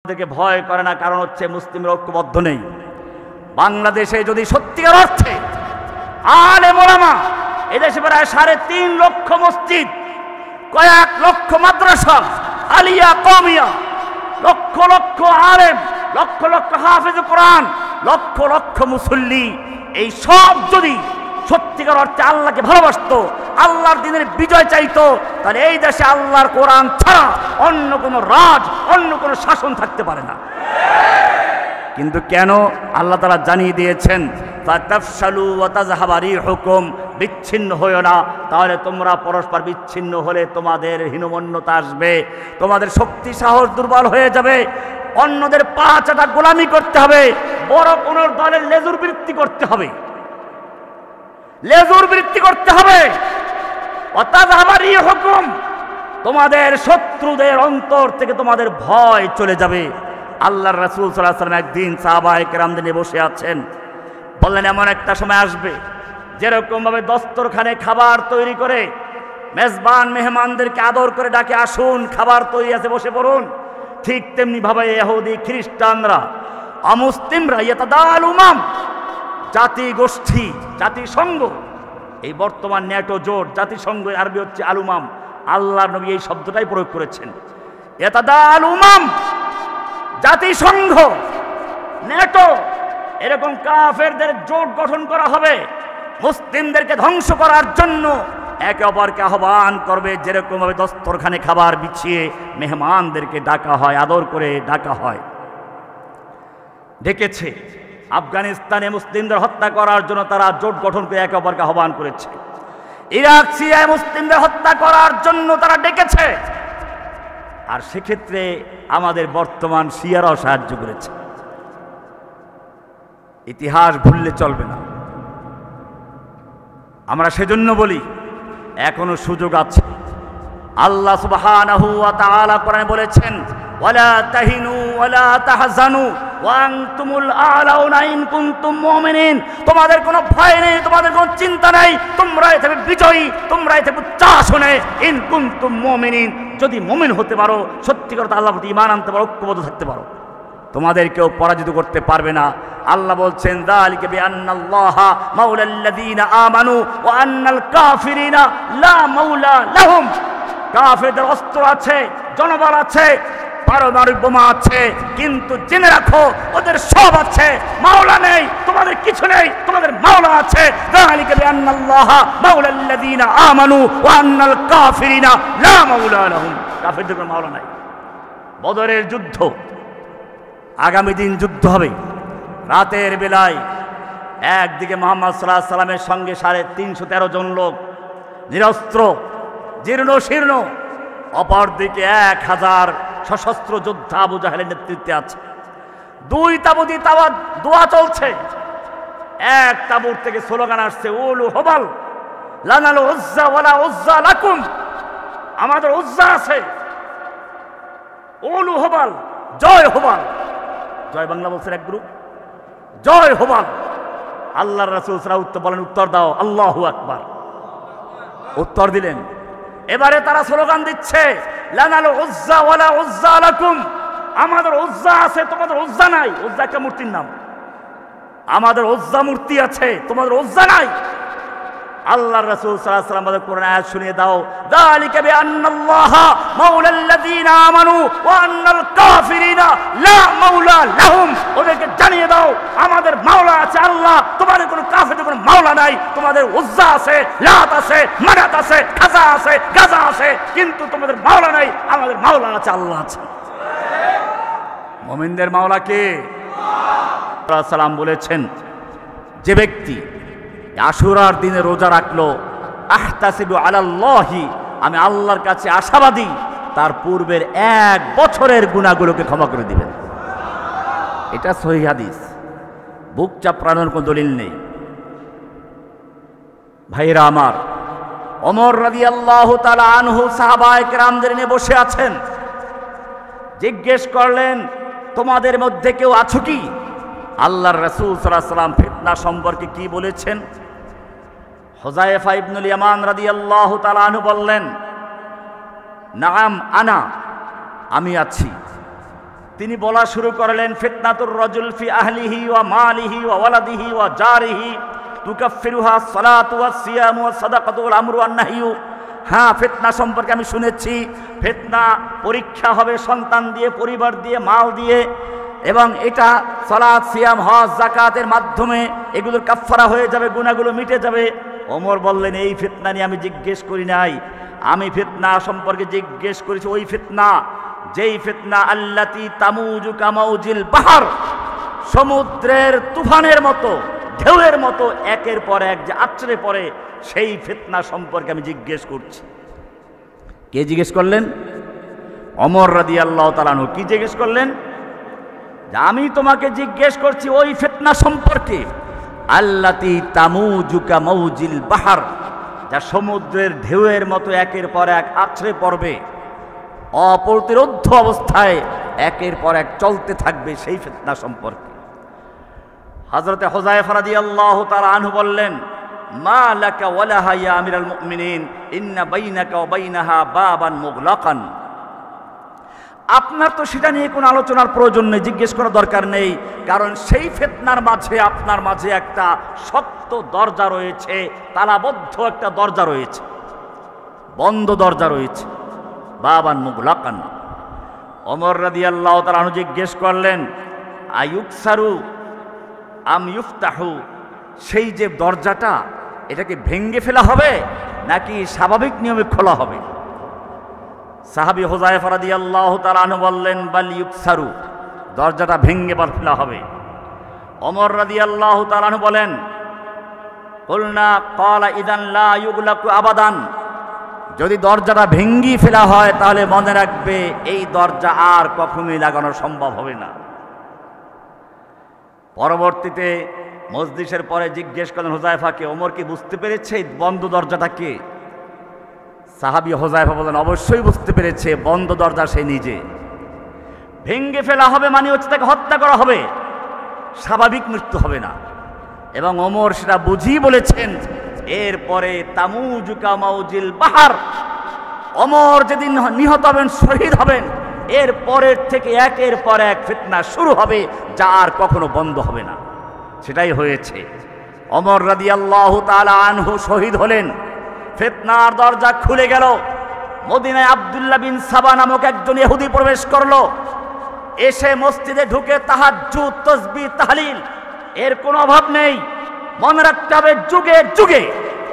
থেকে ভয় করে না, কারণ হচ্ছে মুসলিমরা ঐক্যবদ্ধ নেই। বাংলাদেশে যদি সত্যিকার অর্থে আলেম ওলামা, এদেশে প্রায় 3.5 লক্ষ মসজিদ, কয়েক লক্ষ মাদ্রাসা, আলিয়া কওমিয়া, লক্ষ লক্ষ আলেম, লক্ষ লক্ষ হাফেজ কোরআন, লক্ষ লক্ষ মুসল্লি, এই সব যদি সত্যিকার অর্থে আল্লাহকে ভালোবাসতো, আল্লাহর দ্বীনের বিজয় চাইতো, তাহলে এই দেশে আল্লাহর কোরআন ছাড়া অন্য কোনো রাজ, অন্য কোনো শাসন থাকতে পারে না। কিন্তু কেন? আল্লাহ তাআলা জানিয়ে দিয়েছেন, ফাতাফশালু ওয়া তাযহাবা রিহুকুম, বিচ্ছিন্ন হয়ো না, তাহলে তোমরা পরস্পর বিচ্ছিন্ন হলে তোমাদের হীনমন্যতা আসবে, তোমাদের শক্তি সাহস দুর্বল হয়ে যাবে, অন্যদের পা চাটা গোলামি করতে হবে, বড় কোনো দলের লেজুর বৃত্তি করতে হবে, লেজুর বৃত্তি করতে হবে। ওয়াতাযহাবা রিহুকুম, তোমাদের শত্রুদের অন্তর থেকে তোমাদের ভয় চলে যাবে। আল্লাহর রাসূল সাল্লাল্লাহু আলাইহি ওয়াসাল্লাম একদিন সাহাবায়ে কেরামদের নিয়ে বসে আছেন, বললেন এমন একটা সময় আসবে যেরকম ভাবে দস্তরখানে খাবার তৈরি করে মেজবান মেহমানদেরকে আদর করে ডাকে, আসুন খাবার তৈরি আছে বসে পড়ুন, ঠিক তেমনি ভাবে ইহুদি খ্রিস্টানরা, অমুসলিমরা, ইয়াতাদাল উমাম, জাতি গোষ্ঠী, জাতিসংঘ, এই বর্তমান ন্যাটো জোট, জাতিসংঘ আরবি হচ্ছে আলুমাম, আল্লাহর নবী এই শব্দটাই প্রয়োগ করেছেন। ইয়াতাদাল উমাম, জাতিসংঘ, ন্যাটো, এরকম কাফেরদের জোট গঠন করা হবে মুসলিমদেরকে ধ্বংস করার জন্য, একে অপরকে আহ্বান করবে, যেরকম ভাবে দস্তরখানে খাবার বিছিয়ে মেহমানদেরকে ডাকা হয়, আদর করে ডাকা হয়। ডেকেছে আফগানিস্তানে মুসলিমদের হত্যা করার জন্য, তারা জোট গঠন করে একে অপরকে আহ্বান করেছে। ইরাক সিরিয়ায় মুসলিমদের হত্যা করার জন্য তারা ডেকেছে, আর সেক্ষেত্রে আমাদের বর্তমান শিয়ারাও সাহায্য করেছে। ইতিহাস ভুললে চলবে না। আমরা সেজন্য বলি এখনো সুযোগ আছে। আল্লাহ সুবহানাহু ওয়া তাআলা কোরআনে বলেছেন, ওয়ালা তাহিনু ওয়ালা তাহজানু ওয়া আনতুমুল আ'লাউনা ইন কুনতুম মুমিনিন, তোমাদের কোনো ভয় নেই, তোমাদের কোনো চিন্তা নেই, তোমরাই থাকবে বিজয়ী, তোমরাই থাকবে উচ্চাসনে, ইন কুনতুম মুমিনিন, যদি মুমিন হতে পারো, সত্যিকার আল্লাহর প্রতি ঈমান আনতে পারো, ঐক্যবদ্ধ থাকতে পারো, তোমাদের কেউ পরাজিত করতে পারবে না। আল্লাহ বলছেন, যালিকা বিআন্নাল্লাহা মাওলাল্লাযীনা আমানু ওয়া আন্নাল কাফিরিনা লা মাওলা লাহুম, কাফেরদের অস্ত্র আছে, জনবল আছে, পারমাণবিক বোমা আছে, কিন্তু জেনে রাখো ওদের সব আছে, মাওলা নেই, তোমাদের কিছু নেই, তোমাদের মাওলা আছে। যালিকা বিআন্নাল্লাহা মাওলাল্লাযীনা আমানু ওয়া আন্নাল কাফিরিনা লা মাওলা লাহুম, কাফেরদের কোনো মাওলা নাই। বদরের যুদ্ধ, আগামী দিন যুদ্ধ হবে। রাতের বেলায় একদিকে মুহাম্মদ সাল্লাল্লাহু আলাইহি সাল্লামের সঙ্গে 313 জন লোক নিরস্ত্র, জীর্ণ শীর্ণ, অপরদিকে 1000 সশস্ত্র যোদ্ধা আবু জাহেলের নেতৃত্বে আছে। 2 তাবুতে দোয়া চলছে। এক তাবুর থেকে স্লোগান আসছে, উলু হুবাল লানাল উজ্জা ওয়ালা উজ্জা লাকুম, আমাদের উজ্জা আছে, উলু হুবাল, জয় হুবাল, জয় বাংলা বলছেন এক গ্রুপ, জয় হুবাল। আল্লাহর রাসূল সাল্লাল্লাহু আলাইহি ওয়াসাল্লাম বলেন, উত্তর দাও, আল্লাহু আকবার। উত্তর দিলেন। এবারে তারা স্লোগান দিচ্ছে, লানাল উজ্জা ওয়ালা উজ্জা লাকুম, আমাদের উজ্জা আছে, তোমাদের উজ্জা নাই। উজ্জা একটা মূর্তির নাম, আমাদের উজ্জা মূর্তি আছে, তোমাদের উজ্জা নাই। আল্লাহর রাসূল সাল্লাল্লাহু আলাইহি ওয়াসাল্লাম আমাদের কোরআন আয়াত শুনিয়ে দাও, যালিকা বিআন্নাল্লাহা মাওলাল্লাযীনা আমানু ওয়া আন্নাল কাফিরিনা লা মাওলা লাহুম, ওদেরকে জানিয়ে দাও আমাদের মাওলা আছে আল্লাহ, তোমাদের কোনো কাফেরদের কোনো মাওলা নাই, তোমাদের উজ্জা আছে, লাত আছে, মানাত আছে, খাজা আছে, গাজা আছে, কিন্তু তোমাদের মাওলা নাই, আমাদের মাওলা আছে, আল্লাহ আছে। মুমিনদের মাওলা কে? আল্লাহ সাল্লাম বলেছেন, যে ব্যক্তি আশুরার দিনে রোজা রাখলো, আহতাসিবু আলাল্লাহি, আমি আল্লাহর কাছে আশাবাদী তার পূর্বের 1 বছরের গুনাহগুলোকে ক্ষমা করে দিবেন। এটা সহিহ হাদিস, বুক চাপড়ানোর কোনো দলিল নেই। ভাইরা আমার, ওমর রাদিয়াল্লাহু তাআলা আনহু সাহাবায়ে কেরামদের নিয়ে বসে আছেন, জিজ্ঞেস করলেন, তোমাদের মধ্যে কেউ আছো কি? আল্লাহর রাসূল সাল্লাল্লাহু আলাইহি ওয়াসাল্লাম ফিতনা সম্পর্কে কি বলেছেন? হুযায়ফা ইবনুল ইয়ামান রাদিয়াল্লাহু তাআলা আনহু বললেন, নাম আনা, আমি আছি। তিনি বলা শুরু করলেন, ফিতনাতুর রাজুল ফি আহলিহি ওয়া মালিহি ওয়া ওয়ালাদিহি ওয়া জারিহি তুকাফিরুহা সালাতু ওয়াস সিয়ামু ওয়াস সাদাকাতু ওয়াল আমরু ওয়ান নাহয়ু। হ্যাঁ, ফিতনা সম্পর্কে আমি শুনেছি, ফিতনা পরীক্ষা হবে সন্তান দিয়ে, পরিবার দিয়ে, মাল দিয়ে, এবং এটা সালাত, সিয়াম, হজ, যাকাতের মাধ্যমে এগুলোর কাফফারা হয়ে যাবে, গুনাহগুলো মিটে যাবে। ওমর বললেন, এই ফিতনা নিয়ে আমি জিজ্ঞেস করি নাই, আমি ফিতনা সম্পর্কে জিজ্ঞেস করেছি ওই ফিতনা যেই ফিতনা আল্লাতি তামুজু কামাউজিল বাহার, সমুদ্রের তুফানের মতো, ঢেউয়ের মতো একের পর এক যে আছড়ে পড়ে, সেই ফিতনা সম্পর্কে আমি জিজ্ঞেস করছি। কে জিজ্ঞেস করলেন? ওমর রাদিয়াল্লাহু তাআলা আনহু। কি জিজ্ঞেস করলেন? যে আমি তোমাকে জিজ্ঞেস করছি ওই ফিতনা সম্পর্কে, আল্লাতি তামুজু কামাউজিল বাহার, যা সমুদ্রের ঢেউয়ের মতো একের পর এক আছড়ে পড়বে, অপ্রতিরোধ্য অবস্থায় একের পর এক চলতে থাকবে, সেই ফিতনা সম্পর্কে। হযরতে হুযায়ফা রাদিয়াল্লাহু তাআলা আনহু বললেন, মা লাকা ওয়ালাহা ইয়া আমিরাল মুমিনিন ইন্না বাইনাকা ওয়া বাইনাহা বাবান মুগলাকান। আপনার তো সেটা নিয়ে কোনো আলোচনার প্রয়োজন নেই, জিজ্ঞেস করার দরকার নেই, কারণ সেই ফিতনার মাঝে আপনার মাঝে একটা শক্ত দরজা রয়েছে, তালাবদ্ধ একটা দরজা রয়েছে, বন্ধ দরজা রয়েছে, বাবান মুগলাকান। ওমর রাদিয়াল্লাহু তাআলা আনহু জিজ্ঞেস করলেন, আয়ুকসারু আম ইফতাহু, সেই যে দরজাটা, এটাকে ভেঙে ফেলা হবে নাকি স্বাভাবিক নিয়মে খোলা হবে? সাহাবী হুযায়ফা রাদিয়াল্লাহু তাআলা আনহু বললেন, বাল ইউকসারু, দরজাটা ভেঙে ফেলা হবে। ওমর রাদিয়াল্লাহু তাআলা আনহু বলেন, কুলনা ক্বালা ইদান লা ইউগলাকু আবাদান, যদি দরজাটা ভেঙে ফেলা হয় তাহলে মনে রাখবে এই দরজা আর কখনোই লাগানো সম্ভব হবে না। পরবর্তীতে মজলিসের পরে জিজ্ঞেস করলেন হুযায়ফাকে, ওমর কি বুঝতে পেরেছে বন্ধ দরজাটা কে? সাহাবী হুযায়ফা বলেন, অবশ্যই বুঝতে পেরেছে, বন্ধ দরজা সে নিজে। ভেঙে ফেলা হবে মানে হচ্ছে তাকে হত্যা করা হবে, স্বাভাবিক মৃত্যু হবে না। এবং ওমর সেটা বুঝিয়ে বলেছেন। এরপরে তামুজু কামাউজিল বাহার, ওমর যেদিন নিহত হবেন, শহীদ হবেন, এর পরের থেকে একের পর এক ফিতনা শুরু হবে, যা আর কখনো বন্ধ হবে না। সেটাই হয়েছে। ওমর রাদিয়াল্লাহু তাআলা আনহু শহীদ হলেন, ফিতনার দরজা খুলে গেল। মদিনায় আব্দুল্লাহ বিন সাবা নামক একজন ইহুদি প্রবেশ করলো, এসে মসজিদে ঢুকে তাহাজ্জুদ, তাসবিহ, তাহলিল, এর কোনো অভাব নেই। মনে রাখতে হবে, যুগে যুগে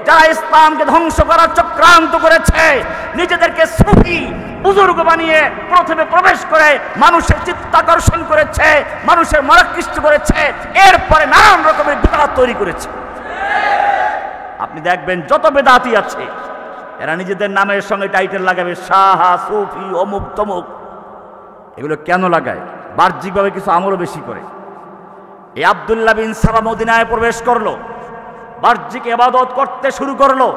যারা ইসলামকে ধ্বংস করার চক্রান্ত করেছে, নিজেদেরকে সুফি বুজুর্গ বানিয়ে প্রথমে প্রবেশ করে মানুষের চিত্তাকর্ষণ করেছে, মানুষের মনাকৃষ্ট করেছে, এরপরে নানান রকমের বিদআত তৈরি করেছে। আপনি দেখবেন যত বেদাতি আছে, এরা নিজেদের নামের সঙ্গে টাইটেল লাগাবে, শাহ, সুফি, অমুক তমুক। এগুলো কেন লাগায়? বাহ্যিকভাবে কিছু আমলও বেশি করে। এই আব্দুল্লাহ বিন সাবা মদিনায় প্রবেশ করলো, বাহ্যিক ইবাদত করতে শুরু করলো,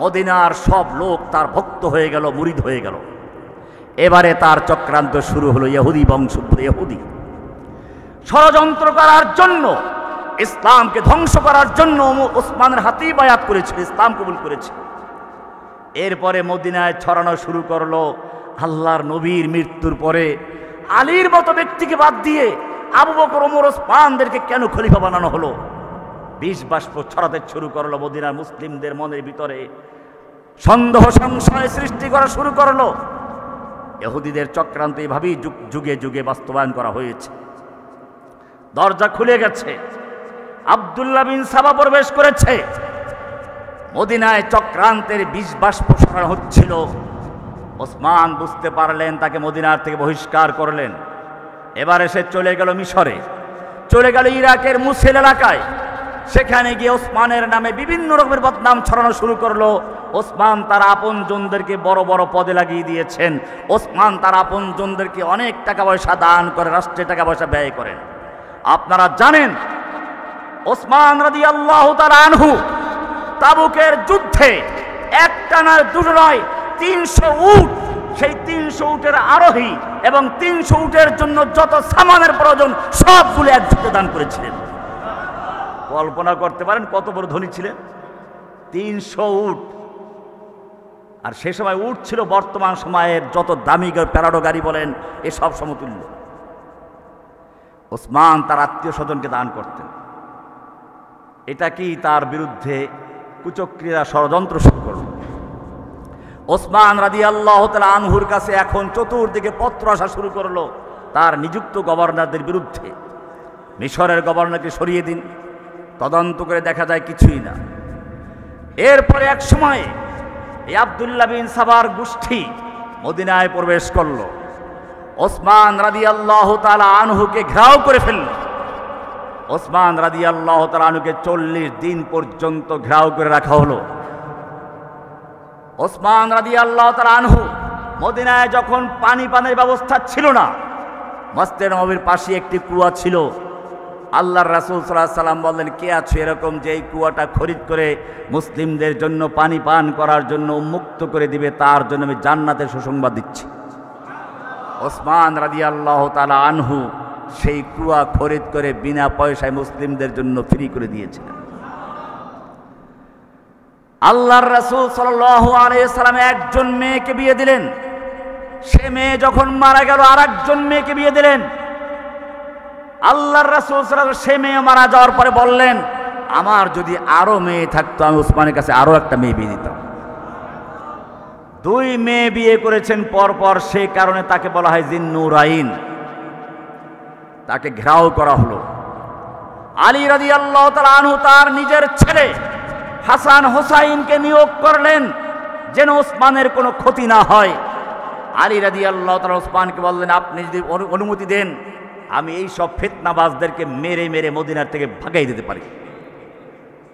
মদিনার সব লোক তার ভক্ত হয়ে গেল, মুরিদ হয়ে গেল। এবারে তার চক্রান্ত শুরু হলো, ইহুদি বংশোদ্ভূত ইহুদি ষড়যন্ত্র করার জন্য, ইসলামকে ধ্বংস করার জন্য ওসমানের হাতেই বায়াত করেছিল, ইসলাম কবুল করেছে। এরপরে মদিনায় ছড়ানো শুরু করলো, আল্লাহর নবীর মৃত্যুর পরে আলীর মতো ব্যক্তিকে বাদ দিয়ে আবু বকর, ওমর, ওসমানদেরকে কেন খলিফা বানানো হলো? বিষ বাষ্প ছড়াতে শুরু করলো, মদিনার মুসলিমদের মনের ভিতরে সন্দেহ, সংশয় সৃষ্টি করা শুরু করলো। ইহুদিদের চক্রান্ত এভাবেই যুগে যুগে বাস্তবায়ন করা হয়েছে। দরজা খুলে গেছে, আব্দুল্লাহ বিন সাবা প্রবেশ করেছে মদিনায়, চক্রান্তের বিষ বাষ্প ছড়ানো হচ্ছিল। ওসমান বুঝতে পারলেন, তাকে মদিনার থেকে বহিষ্কার করলেন। এবারে সে চলে গেল মিশরে, চলে গেল ইরাকের মুসেল এলাকায়। সেখানে গিয়ে ওসমানের নামে বিভিন্ন রকমের বদনাম ছড়ানো শুরু করলো। ওসমান তার আপনজনদেরকে বড় বড় পদে লাগিয়ে দিয়েছেন। ওসমান তার আপনজনদেরকে অনেক টাকা পয়সা দান করে, রাষ্ট্রের টাকা পয়সা ব্যয় করেন। আপনারা জানেন, ওসমান রাদিয়াল্লাহু তাআলা আনহু তাবুকের যুদ্ধে একটা নয়, দুটো নয়, 300 উট, সেই 300 উটের আরোহী এবং 300 উটের জন্য যত সামানের প্রয়োজন সবগুলো একসাথে দান করেছিলেন। কল্পনা করতে পারেন কত বড় ধনী ছিলেন? 300 উট। আর সে সময় উট ছিল বর্তমান সময়ের যত দামি প্যারাডো গাড়ি বলেন, এসব সমতুল্য। ওসমান তার আত্মীয় স্বজনকে দান করতেন। এটা কি তার বিরুদ্ধে কুচক্রীরা ষড়যন্ত্র শুরু করল। ওসমান রাদিয়াল্লাহু তাআলা আনহুর কাছে এখন চতুর্দিকে পত্র আসা শুরু করলো তার নিযুক্ত গভর্নরদের বিরুদ্ধে। মিশরের গভর্নরকে সরিয়ে দিন, তদন্ত করে দেখা যায় কিছুই না। এরপরে এক সময়ে এই আব্দুল্লাহ বিন সাবার গোষ্ঠী মদিনায় প্রবেশ করল। ওসমান রাদিয়াল্লাহু তাআলা আনহুকে ঘেরাও করে ফেলল। ওসমান রাদিয়াল্লাহু তাআলা আনহুকে 40 দিন পর্যন্ত ঘেরাও করে রাখা হলো। ওসমান রাদিয়াল্লাহু তাআলা আনহু মদিনায় যখন পানির ব্যবস্থা ছিল না, মসজিদে নববীর পাশে একটি কুয়া ছিল। আল্লাহর রাসূল সাল্লাল্লাহু আলাইহি সাল্লাম বললেন, কে আছে এরকম যে এই কুয়াটা খরিদ করে মুসলিমদের জন্য পানি পান করার জন্য উন্মুক্ত করে দিবে, তার জন্য আমি জান্নাতের সুসংবাদ দিচ্ছি। ওসমান রাদিয়াল্লাহু তাআলা আনহু সেই কুয়া খরিদ করে বিনা পয়সায় মুসলিমদের জন্য ফ্রি করে দিয়েছিলেন। আল্লাহর রাসূল সাল্লাল্লাহু আলাইহি সাল্লাম একজন মেয়েকে বিয়ে দিলেন। সে মেয়ে যখন মারা গেল আরেকজন মেয়েকে বিয়ে দিলেন। আল্লাহর রাসূল সাল্লাল্লাহু আলাইহি ওয়াসাল্লাম সে মেয়ে মারা যাওয়ার পরে বললেন, আমার যদি আরো মেয়ে থাকতো আমি ওসমানের কাছে আরো একটা মেয়ে বিয়ে দিতাম। 2 মেয়ে বিয়ে করেছেন পরপর, সেই কারণে তাকে বলা হয় জিন্নুরাইন। তাকে ঘেরাও করা হলো। আলী রাদিয়াল্লাহু তাআলা আনহু তার নিজের ছেলে হাসান হোসাইনকে নিয়োগ করলেন যেন ওসমানের কোনো ক্ষতি না হয়। আলী রাদিয়াল্লাহু তাআলা ওসমানকে বললেন, আপনি যদি অনুমতি দেন আমি এই সব ফিতনাবাজদেরকে মেরে মেরে মদিনার থেকে ভাগাই দিতে পারি।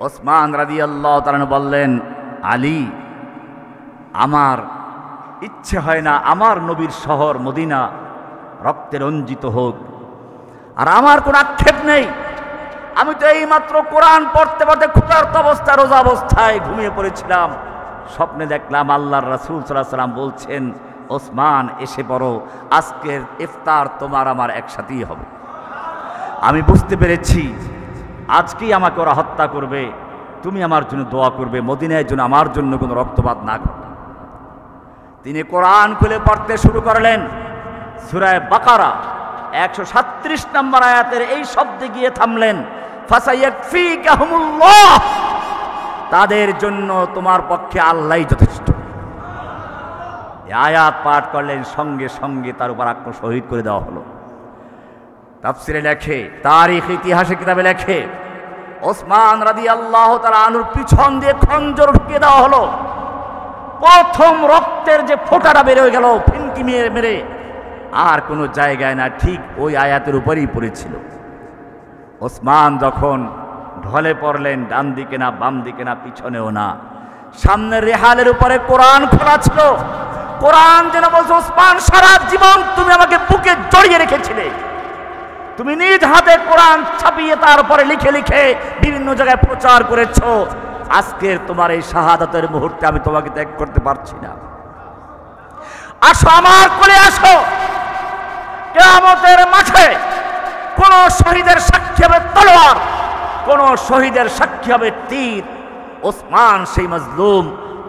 ওসমান রাদিয়াল্লাহু তাআলা বললেন, আলী, আমার ইচ্ছে হয় না আমার নবীর শহর মদিনা রক্তে রঞ্জিত হোক, আর আমার কোনো আক্ষেপ নেই। আমি তো এইমাত্র কোরআন পড়তে পড়তে ক্ষুধার্ত অবস্থায় রোজা অবস্থায় ঘুমিয়ে পড়েছিলাম। স্বপ্নে দেখলাম আল্লাহর রাসূল সাল্লাল্লাহু আলাইহি ওয়াসাল্লাম বলছেন, ওসমান এসে পড়ো, আজকের ইফতার তোমার আমার একসাথেই হবে। আমি বুঝতে পেরেছি আজকেই আমাকে ওরা হত্যা করবে, তুমি আমার জন্য দোয়া করবে মদিনায় যেন আমার জন্য কোনো রক্তপাত না ঘটে। তিনি কোরআন খুলে পড়তে শুরু করলেন। সূরা বাকারা 137 নম্বর আয়াতের এই শব্দে গিয়ে থামলেন, ফাসায়াকফিকাহুমুল্লাহ, তাদের জন্য তোমার পক্ষে আল্লাহই যথেষ্ট। এই আয়াত পাঠ করলেন, সঙ্গে সঙ্গে তার উপর আক্রমণ শহীদ করে দেওয়া হলো। তাফসিরে লেখে, তারিখ ইতিহাসের কিতাবে লেখে, ওসমান রাদিয়াল্লাহু তাআলা আনহুর পিছন দিয়ে খঞ্জর ঢুকিয়ে দেওয়া হলো। প্রথম রক্তের যে ফোঁটাটা বের হয়ে গেল ফিনকি মেরে মেরে, আর কোনো জায়গায় না, ঠিক ওই আয়াতের উপরেই পড়েছিল। ওসমান যখন ঢলে পড়লেন, ডান দিকে না, বাম দিকে না, পিছনেও না, সামনের রেহালের উপরে কোরআন খোলা ছিল। কোরআন যেন বলছে, ওসমান সারা জীবন তুমি আমাকে বুকে জড়িয়ে রেখেছিলে, তুমি নিজ হাতে কোরআন ছাপিয়ে তারপরে লিখে লিখে বিভিন্ন জায়গায় প্রচার করেছো। আজকের তোমার এই শাহাদাতের মুহূর্তে আমি তোমাকে ত্যাগ করতে পারছি না। আসো আমার কোলে আসো। কিয়ামতের মাঠে কোন শহীদের সাক্ষী হবে তলোয়ার, কোন শহীদের সাক্ষী হবে তীর। ওসমান সেই মজলুম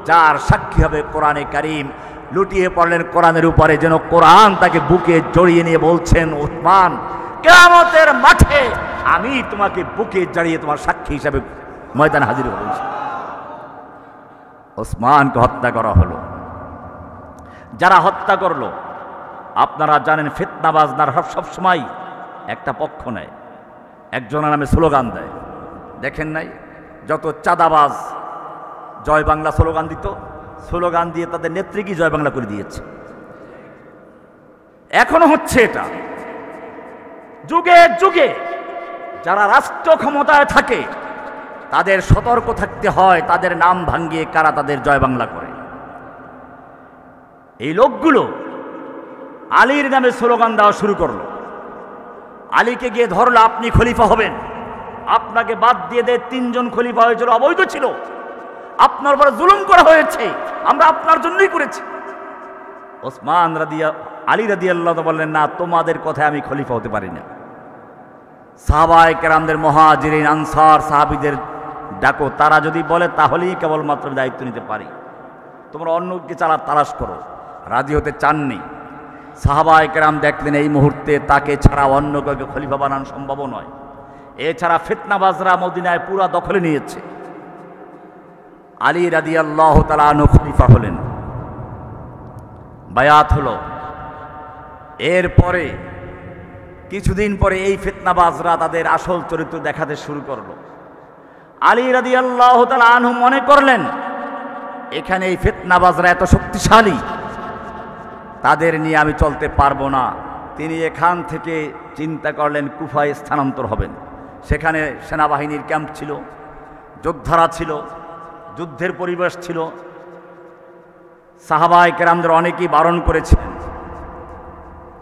যার সাক্ষী হবে কোরআনে কারীম। লুটিয়ে পড়লেন কোরআনের উপরে, যেন কোরআন তাকে বুকে জড়িয়ে নিয়ে বলছেন, ওসমান কিয়ামতের মাঠে আমি তোমাকে বুকে জড়িয়ে তোমার সাক্ষী হিসাবে ময়দানে হাজির হব। ওসমানকে হত্যা করা হলো। যারা হত্যা করলো আপনারা জানেন, ফিতনাবাজরা সবসময় একটা পক্ষ নেয়, একজনের নামে স্লোগান দেয়। দেখেন নাই, যত চাঁদাবাজ জয় বাংলা স্লোগান দিত, স্লোগান দিয়ে তাদের নেত্রীকে জয় বাংলা করে দিয়েছে। এখনো হচ্ছে এটা। যুগে যুগে যারা রাষ্ট্র ক্ষমতায় থাকে তাদের সতর্ক থাকতে হয়, তাদের নাম ভাঙিয়ে কারা তাদের জয় বাংলা করে। এই লোকগুলো আলীর নামে স্লোগান দেওয়া শুরু করলো। আলীকে গিয়ে ধরলো, আপনি খলিফা হবেন, আপনাকে বাদ দিয়ে 3 জন খলিফা হয়েছিল, অবৈধ ছিল, আপনার উপরে জুলুম করা হয়েছে, আমরা আপনার জন্যই করেছি। ওসমান আলী রাদিয়াল্লাহু তাআলা বললেন, না, তোমাদের কথায় আমি খলিফা হতে পারি না। সাহাবায়ে কেরামদের, মুহাজিরিন আনসার সাহাবীদের ডাকো, তারা যদি বলে তাহলেই কেবলমাত্র দায়িত্ব নিতে পারি, তোমরা অন্যকে তালাশ করো। রাজি হতে চাননি। সাহাবায়ে কেরাম দেখলেন এই মুহূর্তে তাকে ছাড়া অন্য কাউকে খলিফা বানানো সম্ভব নয়। এছাড়া ফিতনাবাজরা মদিনায় পুরা দখলে নিয়েছে। আলী রাদিয়াল্লাহু তাআলা আনহু খলিফা হলেন, বায়াত হলো। এরপরে কিছুদিন পরে এই ফিতনাবাজরা তাদের আসল চরিত্র দেখাতে শুরু করলো। আলী রাদিয়াল্লাহু তাআলা আনহু মনে করলেন এখানে এই ফিতনাবাজরা এত শক্তিশালী, তাদের নিয়ে আমি চলতে পারবো না। তিনি এখান থেকে চিন্তা করলেন কুফায় স্থানান্তর হবেন। সেখানে সেনাবাহিনীর ক্যাম্প ছিল, যোদ্ধারা ছিল, যুদ্ধের পরিবেশ ছিল। সাহাবায়ে কেরামদের অনেকেই বারণ করেছিলেন,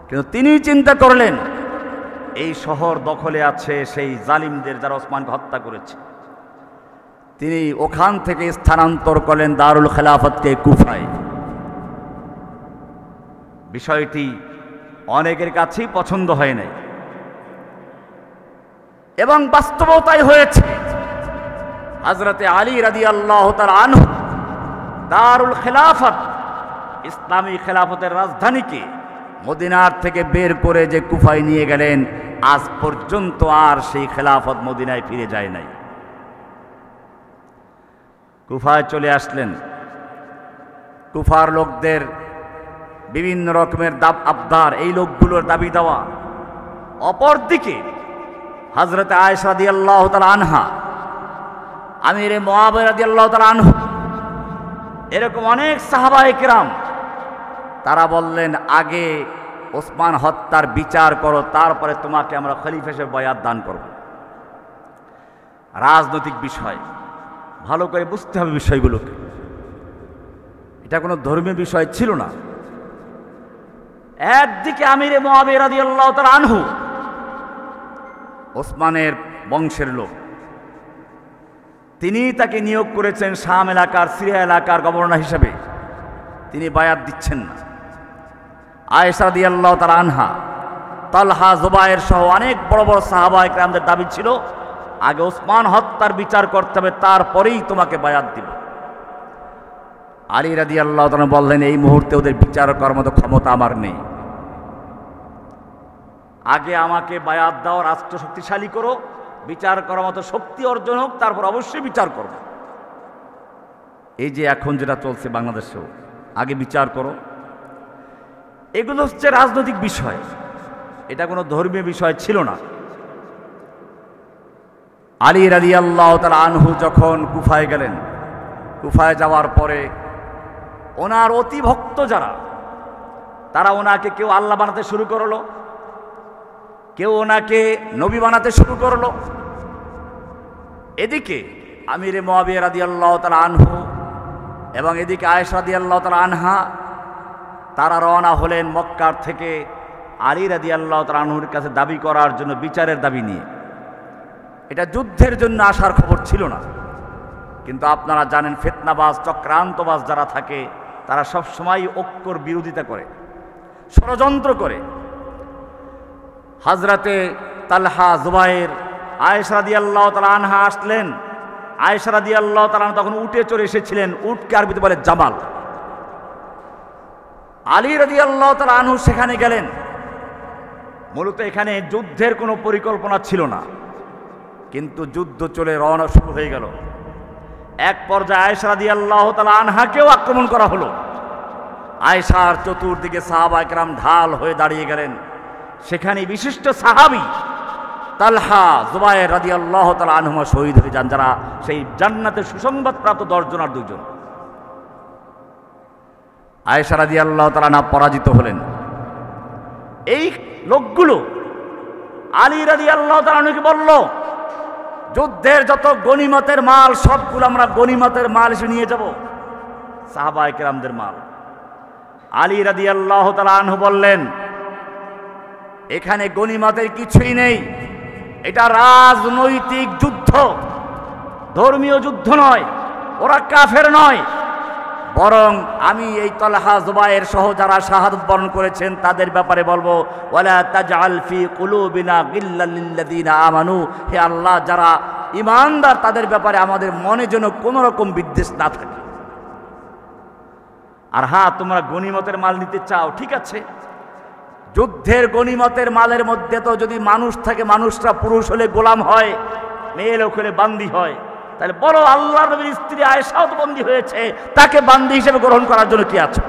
কিন্তু তিনি চিন্তা করলেন এই শহর দখলে আছে সেই জালিমদের যারা ওসমানকে হত্যা করেছে। তিনি ওখান থেকে স্থানান্তর করলেন দারুল খেলাফতকে কুফায়। বিষয়টি অনেকের কাছেই পছন্দ হয় নাই এবং বাস্তবতাই হয়েছে। হযরতে আলী রাদিয়াল্লাহু তাআলা আনহু দারুল খেলাফত, ইসলামী খেলাফতের রাজধানীকে মদিনার থেকে বের করে যে কুফায় নিয়ে গেলেন, আজ পর্যন্ত আর সেই খেলাফত মদিনায় ফিরে যায় নাই। কুফায় চলে আসলেন। কুফার লোকদের বিভিন্ন রকমের আবদার, এই লোকগুলোর দাবি দেওয়া। অপরদিকে হযরতে আয়েশা রাদিয়াল্লাহু তাআলা আনহা, আমিরে মুআবিয়া রাদিয়াল্লাহু তাআলা আনহু, এরকম অনেক সাহাবায়ে কেরাম তারা বললেন আগে ওসমান হত্যার বিচার করো, তারপরে তোমাকে আমরা খলিফা হিসেবে বয়াত দান করব। রাজনৈতিক বিষয়, ভালো করে বুঝতে হবে বিষয়গুলোকে। এটা কোনো ধর্মীয় বিষয় ছিল না। একদিকে আমিরে মুআবিয়া রাদিয়াল্লাহু তাআলা আনহু ওসমানের বংশের লোক, তিনি তাকে নিয়োগ করেছেন শাম এলাকার, সিরিয়া এলাকার গভর্নর হিসেবে। তিনি বায়াত দিচ্ছেন না। আয়েশা রাদিয়াল্লাহু তাআলা আনহা, তালহা, জুবায়ের সহ অনেক বড় বড় সাহাবায়ে কেরামদের দাবি ছিল আগে ওসমান হত্যার বিচার করতে হবে, তারপরেই তোমাকে বায়াত দিব। আলী রাদিয়াল্লাহু তাআলা বললেন এই মুহূর্তে ওদের বিচার করার মতো ক্ষমতা আমার নেই। আগে আমাকে বায়াত দাও, রাষ্ট্র শক্তিশালী করো, বিচার করার মতো শক্তি অর্জন হোক, তারপর অবশ্যই বিচার করব। এই যে এখন যেটা চলছে বাংলাদেশেও, আগে বিচার করো। এগুলো হচ্ছে রাজনৈতিক বিষয়, এটা কোনো ধর্মীয় বিষয় ছিল না। আলী রাদিয়াল্লাহু তাআলা আনহু যখন কুফায় গেলেন, কুফায় যাওয়ার পরে ওনার অতি ভক্ত যারা, তারা ওনাকে কেউ আল্লাহ বানাতে শুরু করলো, কেউ ওনাকে নবী বানাতে শুরু করলো। এদিকে আমিরে মুআবিয়া রাদিয়াল্লাহু তাআলা আনহু এবং এদিকে আয়েশা রাদিয়াল্লাহু তাআলা আনহা, তারা রওনা হলেন মক্কার থেকে আলী রাদিয়াল্লাহু তাআলা আনহুর কাছে দাবি করার জন্য, বিচারের দাবি নিয়ে। এটা যুদ্ধের জন্য আসার খবর ছিল না, কিন্তু আপনারা জানেন ফিতনাবাজ, চক্রান্তবাজ যারা থাকে তারা সবসময় ঐক্যর বিরোধিতা করে, ষড়যন্ত্র করে। হযরতে তালহা, জুবায়ের, আয়েশা রাদিয়াল্লাহু তাআলা আনহা আসলেন। আয়েশা রাদিয়াল্লাহু তাআলা আনহা তখন উটে চড়ে এসেছিলেন, উটকে আরবিতে বলে জামাল। আলী রাদিয়াল্লাহু তাআলা আনহু সেখানে গেলেন। মূলত এখানে যুদ্ধের কোনো পরিকল্পনা ছিল না, কিন্তু যুদ্ধ চলে রওনা শুরু হয়ে গেল। এক পর্যায়ে আয়েশা রাদিয়াল্লাহু তাআলা আনহাকেও আক্রমণ করা হলো। আয়েশার চতুর্দিকে সাহাবায়ে কেরাম ঢাল হয়ে দাঁড়িয়ে গেলেন। সেখানে বিশিষ্ট সাহাবী তালহা, জুবায়ের রাদিয়াল্লাহু তাআলা আনহুমা শহীদ হয়ে যান, যারা সেই জান্নাতের সুসংবাদ প্রাপ্ত 10 জন আর 2 জন। আয়েশা রাদিয়াল্লাহু তাআলা আনহা পরাজিত হলেন। এই লোকগুলো আলী রাদিয়াল্লাহু তাআলা আনহুকে বলল, যুদ্ধের যত গনিমতের মাল সবগুলো আমরা গনিমতের মাল এসে নিয়ে যাব, সাহাবায়ে কেরামদের মাল। আলী রাদিয়াল্লাহু তাআলা আনহু বললেন, এখানে গনিমতের কিছুই নেই, এটা রাজনৈতিক যুদ্ধ, ধর্মীয় যুদ্ধ নয়, ওরা কাফের নয়, বরং আমি এই তালহা, জুবায়ের সহ যারা শাহাদাত বরণ করেছেন তাদের ব্যাপারে বলবো, ওয়ালা তাজআল ফি কুলুবিনা গিল্লাল লিল্লাযিনা আমানু, হে আল্লাহ যারা ঈমানদার তাদের ব্যাপারে আমাদের মনে যেন কোনো রকম বিদ্বেষ না থাকে। আর হ্যাঁ, তোমরা গনিমতের মাল নিতে চাও, ঠিক আছে, যুদ্ধের গনিমতের মালের মধ্যে তো যদি মানুষ থাকে, মানুষরা পুরুষ হলে গোলাম হয়, মেয়ে লোক হলে বান্দি হয়, তাহলে বড় আল্লাহর নবীর স্ত্রী আয়েশাও তো বন্দী হয়েছে, তাকে বান্দি হিসেবে গ্রহণ করার জন্য কি আছে?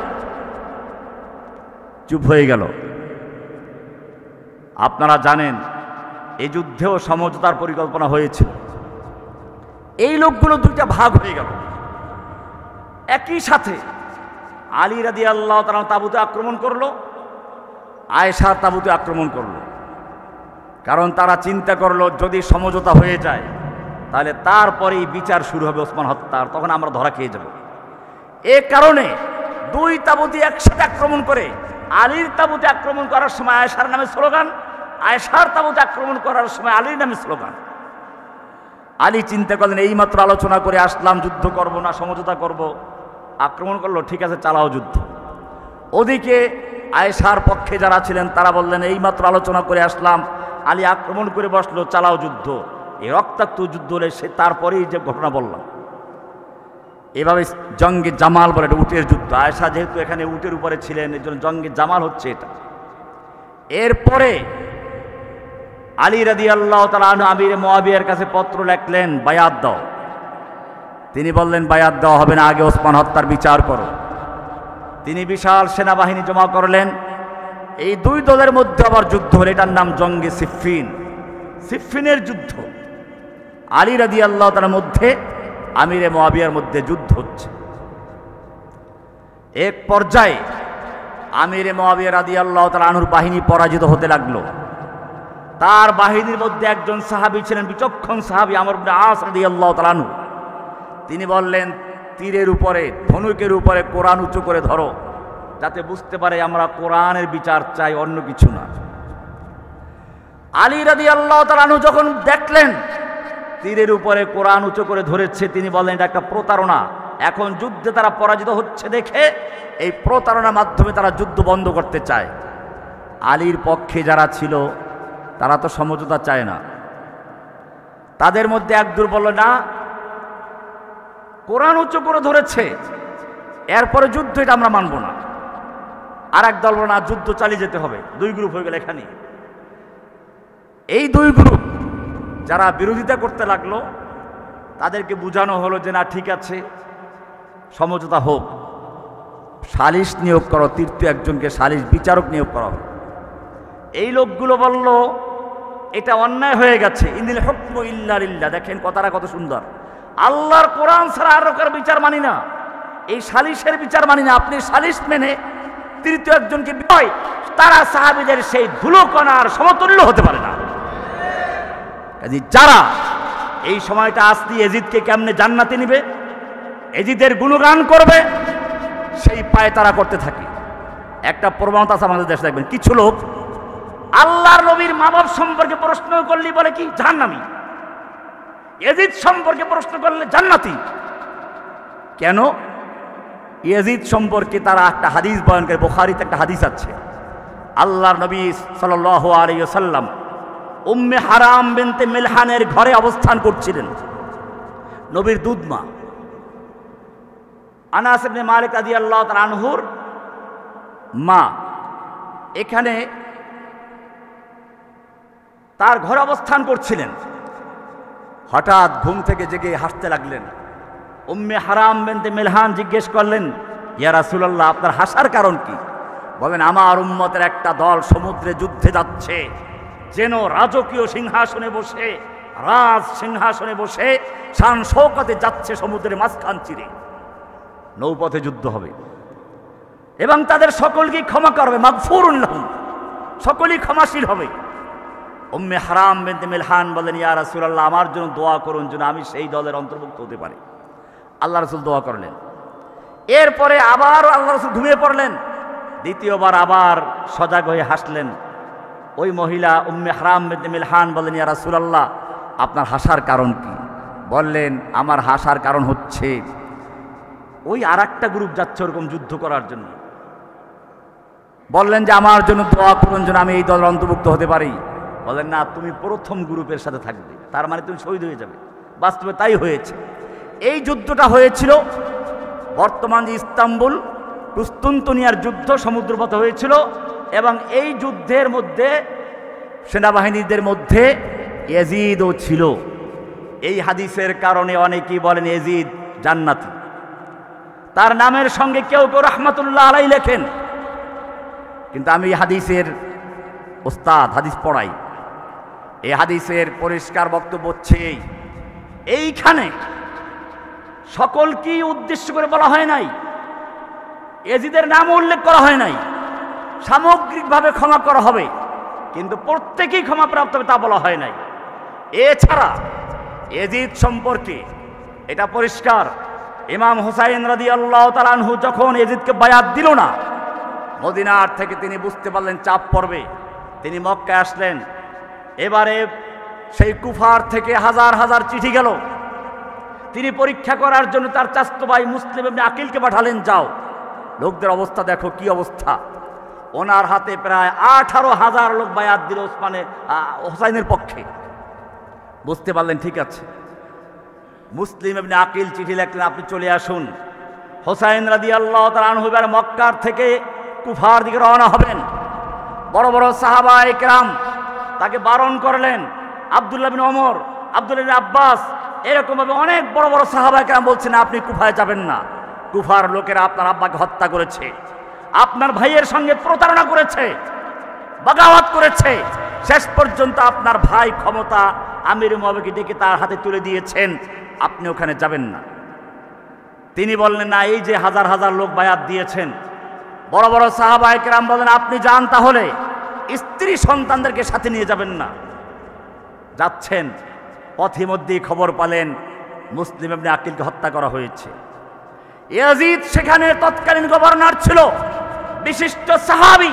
চুপ হয়ে গেল। আপনারা জানেন এই যুদ্ধেও সমঝোতার পরিকল্পনা হয়েছিল। এই লোকগুলো দুইটা ভাগ হয়ে গেল। একই সাথে আলী রাদিয়াল্লাহু তাআলা তাঁবুতে আক্রমণ করলো, আয়েশার তাঁবুতে আক্রমণ করলো। কারণ তারা চিন্তা করলো যদি সমঝোতা হয়ে যায় তাহলে তারপরেই বিচার শুরু হবে ওসমান হত্যার, তখন আমরা ধরা খেয়ে যাব। এ কারণে দুই তাঁবুতে একসাথে আক্রমণ করে আলীর তাঁবুতে আক্রমণ করার সময় আয়েশার নামে স্লোগান, আয়েশার তাঁবুতে আক্রমণ করার সময় আলীর নামে স্লোগান। আলী চিন্তা করলেন এইমাত্র আলোচনা করে আসলাম যুদ্ধ করব না সমঝোতা করব, আক্রমণ করলো, ঠিক আছে চালাও যুদ্ধ। ওদিকে আয়েশার পক্ষে যারা ছিলেন তারা বললেন এইমাত্র আলোচনা করে আসলাম, আলী আক্রমণ করে বসলো, চালাও যুদ্ধ। এই রক্তাক্ত যুদ্ধ হলে সে তারপরেই যে ঘটনা বললাম। এভাবে জঙ্গে জামাল বলে, এটা উটের যুদ্ধ। আয়েশা যেহেতু এখানে উটের উপরে ছিলেন, এর জন্য জঙ্গে জামাল হচ্ছে এটা। এরপরে আলী রাদিয়াল্লাহু তাআলা আনহু আমির মুআবিয়ার কাছে পত্র লিখলেন, বায়াত দাও। তিনি বললেন বায়াত দেওয়া হবে না, আগে ওসমান হত্যার বিচার করো। তিনি বিশাল সেনাবাহিনী জমা করলেন। এই দুই দলের মধ্যে আবার যুদ্ধ হল, এটার নাম জঙ্গে সিফফিন, সিফফিনের যুদ্ধ। আলী রাদিয়াল্লাহু তাআলার মধ্যে আমিরে মুআবিয়ার মধ্যে যুদ্ধ হচ্ছে। এক পর্যায়ে আমিরে মুআবিয়া রাদিয়াল্লাহু তাআলা আনহুর বাহিনী পরাজিত হতে লাগলো। তার বাহিনীর মধ্যে একজন সাহাবী ছিলেন, বিচক্ষণ সাহাবী আমর ইবনে আস রাদিয়াল্লাহু তাআলা আনহু। তিনি বললেন তীরের উপরে, ধনুকের উপরে কোরআন উঁচু করে ধরো, যাতে বুঝতে পারে আমরা কোরআনের বিচার চাই, অন্য কিছু না। আলী রাদিয়াল্লাহু তাআলা আনহু যখন দেখলেন তীরের উপরে কোরআন উঁচু করে ধরেছে, তিনি বললেন এটা একটা প্রতারণা। এখন যুদ্ধে তারা পরাজিত হচ্ছে দেখে এই প্রতারণার মাধ্যমে তারা যুদ্ধ বন্ধ করতে চায়। আলীর পক্ষে যারা ছিল তারা তো সমঝোতা চায় না। তাদের মধ্যে একদল বলল না, কোরআন উঁচু করে ধরেছে, এরপরে যুদ্ধ, এটা আমরা মানব না। আর এক দল বলল না, যুদ্ধ চালিয়ে যেতে হবে। দুই গ্রুপ হয়ে গেল এখানে। এই দুই গ্রুপ যারা বিরোধিতা করতে লাগলো তাদেরকে বোঝানো হলো যে না ঠিক আছে, সমঝোতা হোক, সালিশ নিয়োগ করো, তৃতীয় একজনকে সালিশ বিচারক নিয়োগ করা হবে। এই লোকগুলো বলল এটা অন্যায় হয়ে গেছে, ইনিল হুকমু ইল্লা লিল্লাহ। দেখেন কথাটা কত সুন্দর, আল্লাহর কোরআন ছাড়া আর কারো বিচার মানি না, এই সালিশের বিচার মানি না। আপনি সালিশ মেনে তৃতীয় একজনকে বিজয়, তারা সাহাবীদের সেই ধুলোকণার সমতুল্য হতে পারে না। কাজে যারা এই সময়টা আসতি এজিদকে কেমনে জান্নাতে নিবে, এজিদের গুণগান করবে, সেই পায়ে তারা করতে থাকে। একটা প্রবণতা আছে আমাদের দেশে, দেখবেন কিছু লোক আল্লাহর নবীর মা বাপ সম্পর্কে প্রশ্ন করলে বলে কি জাহান্নামী, এজিদ সম্পর্কে প্রশ্ন করলে জান্নাতি। কেন? ইয়াজিদ সম্পর্কে তারা একটা হাদিস বয়ান করে, বুখারীতে একটা হাদিস আছে, আল্লাহর নবী সাল্লাল্লাহু আলাইহি ওয়াসাল্লাম উম্মে হারাম বিনতে মিলহানের ঘরে অবস্থান করছিলেন, নবীর দুধমা আনাস ইবনে মালিক রাদিয়াল্লাহু তাআলা আনহুর মা। এখানে তার ঘরে অবস্থান করছিলেন। হঠাৎ ঘুম থেকে জেগে হাসতে লাগলেন। উম্মে হারাম বিনতে মিলহান জিজ্ঞেস করলেন, ইয়া রাসূলুল্লাহ, আপনার হাসার কারণ কি? বলেন, আমার উম্মতের একটা দল সমুদ্রে যুদ্ধে যাচ্ছে, যেন রাজকীয় সিংহাসনে বসে, রাজ সিংহাসনে বসে শান শৌকতে যাচ্ছে সমুদ্রের মাঝখান চিরে। নৌপথে যুদ্ধ হবে এবং তাদের সকলকে ক্ষমা করবে, মাগফুরুন লাহুম, সকলেই ক্ষমাশীল হবে। উম্মে হারাম বিনতে মিলহান বলেন, ইয়া রাসূলুল্লাহ, আমার জন্য দোয়া করুন যেন আমি সেই দলের অন্তর্ভুক্ত হতে পারি। আল্লাহ রাসূল দোয়া করলেন। এরপরে আবার আল্লাহ রাসূল ঘুমিয়ে পড়লেন। দ্বিতীয়বার আবার সজাগ হয়ে হাসলেন। ওই মহিলা উম্মে হারাম বিনতে মিলহান বলেন, ইয়া রাসূলুল্লাহ, আপনার হাসার কারণ কি? বললেন, আমার হাসার কারণ হচ্ছে ওই আর একটা গ্রুপ যাচ্ছে ওরকম যুদ্ধ করার জন্য। বললেন যে আমার জন্য দোয়া করুন যেন আমি এই দলের অন্তর্ভুক্ত হতে পারি। বলেন, না, তুমি প্রথম গ্রুপের সাথে থাকবে, তার মানে তুমি শহীদ হয়ে যাবে। বাস্তবে তাই হয়েছে। এই যুদ্ধটা হয়েছিল বর্তমান যে ইস্তাম্বুল কুস্তুনতুনিয়ার যুদ্ধ সমুদ্রপথে হয়েছিল। এবং এই যুদ্ধের মধ্যে সেনাবাহিনীদের মধ্যে ইয়াজিদও ছিল। এই হাদিসের কারণে অনেকেই বলেন ইয়াজিদ জান্নাতি। তার নামের সঙ্গে কেউ কেউ রাহমাতুল্লাহ আলাইহি লেখেন, কিন্তু আমি হাদিসের ওস্তাদ, হাদিস পড়াই। এই হাদিসের পরিষ্কার বক্তব্য হচ্ছে এইখানে সকলকেই উদ্দেশ্য করে বলা হয় নাই, ইয়াজিদের নাম উল্লেখ করা হয় নাই। সামগ্রিকভাবে ক্ষমা করা হবে, কিন্তু প্রত্যেকেই ক্ষমাপ্রাপ্ত হবে তা বলা হয় নাই। এছাড়া ইয়াজিদ সম্পর্কে এটা পরিষ্কার, ইমাম হুসাইন রাদিয়াল্লাহু তাআলা আনহু যখন ইয়াজিদকে বায়াত দিল না, মদিনার থেকে তিনি বুঝতে পারলেন চাপ পড়বে, তিনি মক্কায় আসলেন। এবারে সেই কুফার থেকে হাজার হাজার চিঠি গেল। তিনি পরীক্ষা করার জন্য তার চাচাতো ভাই মুসলিম ইবনে আকিলকে পাঠালেন, যাও লোকদের অবস্থা দেখো কি অবস্থা। ওনার হাতে প্রায় 18,000 লোক বায়াত দিল হুসাইনের পক্ষে। বুঝতে পারলেন ঠিক আছে। মুসলিম ইবনে আকিল চিঠি লিখলেন, আপনি চলে আসুন। হুসাইন রাদিয়াল্লাহু তাআলা আনহু এবার মক্কার থেকে কুফার দিকে রওনা হবেন। বড় বড় সাহাবায়ে কেরাম তাকে বারণ করলেন। আব্দুল্লাহ বিন ওমর, আব্দুল্লাহ বিন আব্বাস, এরকমভাবে অনেক বড় বড় সাহাবায়ে কেরাম বলছেন, আপনি কুফায় যাবেন না। কুফার লোকেরা আপনার আব্বাকে হত্যা করেছে, আপনার ভাইয়ের সঙ্গে প্রতারণা করেছে, বাগাওয়াত করেছে। শেষ পর্যন্ত আপনার ভাই ক্ষমতা আমির মুআবিয়াকে ডেকে তার হাতে তুলে দিয়েছেন, আপনি ওখানে যাবেন না। তিনি বললেন, না, এই যে হাজার হাজার লোক বায়াত দিয়েছেন। বড় বড় সাহাবায়ে কেরাম বলেন, আপনি যান, তাহলে স্ত্রী সন্তানদেরকে সাথে নিয়ে যাবেন না। যাচ্ছেন, পথিমধ্যেই খবর পেলেন মুসলিম ইবনে আকিলকে হত্যা করা হয়েছে। ইয়াজিদ সেখানে তৎকালীন গভর্নর ছিল, বিশিষ্ট সাহাবী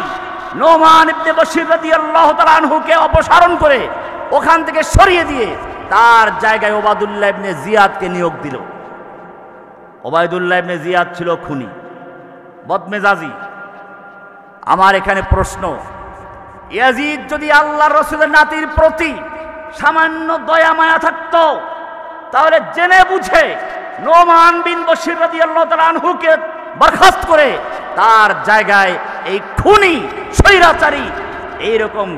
নোমান ইবনে বশির রাদিয়াল্লাহু তাআলা আনহুকে অপসারণ করে ওখান থেকে সরিয়ে দিয়ে তার জায়গায় ওবায়দুল্লাহ ইবনে জিয়াদকে নিয়োগ দিল। ওবায়দুল্লাহ ইবনে জিয়াদ ছিল খুনি, বদমেজাজি। আমার এখানে প্রশ্ন, ইয়াজিদ যদি আল্লাহর রাসূলের নাতির প্রতি সামান্য দয়া মায়া থাকত, তাহলে জেনে বুঝে নোমান বিন বশির রাদিয়াল্লাহু তাআলা আনহুকে বরখাস্ত করে তার জায়গায় এই খুনি স্বৈরাচারী এইরকম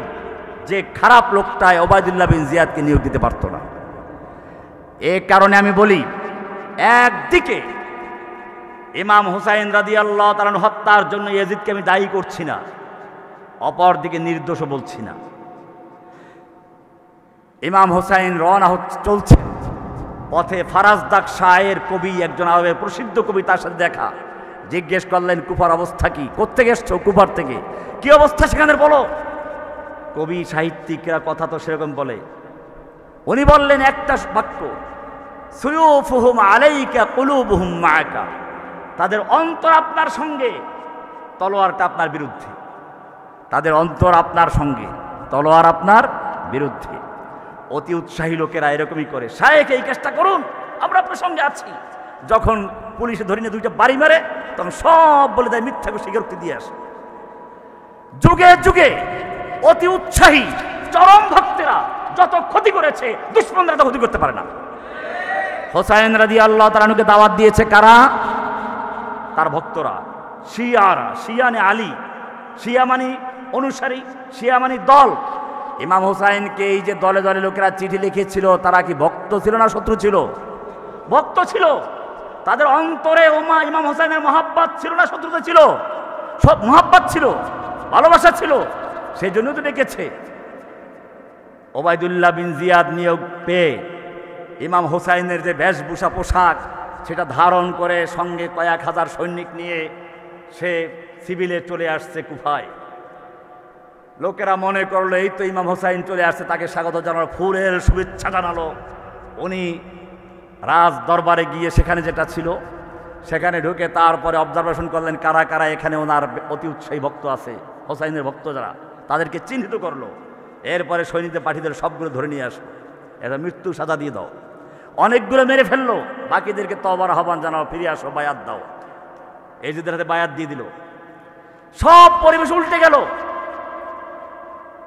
যে খারাপ লোকটায় ওবায়দুল্লাহ বিন জিয়াদকে নিয়োগ দিতে পারত না। এ কারণে আমি বলি, একদিকে ইমাম হুসাইন রাদিয়াল্লাহু তাআলা হত্যার জন্য ইয়াজিদকে আমি দায়ী করছি না, অপরদিকে নির্দোষও বলছি না। ইমাম হুসাইন রওনা চলছে, পথে ফারাজদাক শায়ের কবি, একজন আরবের প্রসিদ্ধ কবি, তার সাথে দেখা। জিজ্ঞেস করলেন, কুফার অবস্থা কি? কোত্থেকে এসছো? কুফার থেকে। কি অবস্থা সেখানে বলো। কবি সাহিত্যিকরা কথা তো সেরকম বলে। উনি বললেন একটা বাক্য, সুয়ুফুহুম আলাইকা কুলুবুহুম মাআকা। তাদের অন্তর আপনার সঙ্গে, তলোয়ারটা আপনার বিরুদ্ধে। তাদের অন্তর আপনার সঙ্গে, তলোয়ার আপনার বিরুদ্ধে। অতি উৎসাহী লোকেরা এরকমই করে, শায়েখ এই কাজটা করুন, আমরা আপনার সঙ্গে আছি। যখন পুলিশে ধরে নিয়ে দুইটা বাড়ি মারে, তখন সব বলে দেয়, মিথ্যা স্বীকারোক্তি দিয়ে আসে। যুগে যুগে অতি উৎসাহী চরম ভক্তেরা যত ক্ষতি করেছে, দুশমনরা তো ক্ষতি করতে পারে না। হুসাইন রাদিয়াল্লাহু তাআলা আনহুকে দাওয়াত দিয়েছে কারা? তার ভক্তরা, শিয়ারা। শিয়া মানে আলী, শিয়া মানে অনুসারী, শিয়া মানে দল। ইমাম হুসাইনকে এই যে দলে দলে লোকেরা চিঠি লিখেছিল, তারা কি ভক্ত ছিল না শত্রু ছিল? ভক্ত ছিল। তাদের অন্তরে ইমাম হুসাইনের মহাব্বত ছিল না শত্রুতা ছিল? সব মহাব্বত ছিল, ভালোবাসা ছিল, সেই জন্য তো ডেকেছে। ওবায়দুল্লাহ বিন জিয়াদ নিয়োগ পেয়ে ইমাম হুসাইনের যে বেশভূষা পোশাক, সেটা ধারণ করে সঙ্গে কয়েক হাজার সৈনিক নিয়ে সে সিভিলে চলে আসছে কুফায়। লোকেরা মনে করলো এই তো ইমাম হুসাইন চলে আসছে, তাকে স্বাগত জানালো, ফুলের শুভেচ্ছা জানালো। উনি রাজ দরবারে গিয়ে সেখানে যেটা ছিল সেখানে ঢুকে তারপরে অবজারভেশন করলেন কারা কারা এখানে ওনার অতি উৎসাহী ভক্ত আছে, হুসাইনের ভক্ত যারা, তাদেরকে চিহ্নিত করলো। এরপরে সৈনিকদের পাঠিয়ে সবগুলো ধরে নিয়ে আসলো, এটা মৃত্যু সাজা দিয়ে দাও। অনেকগুলো মেরে ফেললো, বাকিদেরকে তওবার আহ্বান জানাও, ফিরে আসো, বায়াত দাও। এজিদের হাতে বায়াত দিয়ে দিল। সব পরিবেশ উল্টে গেল।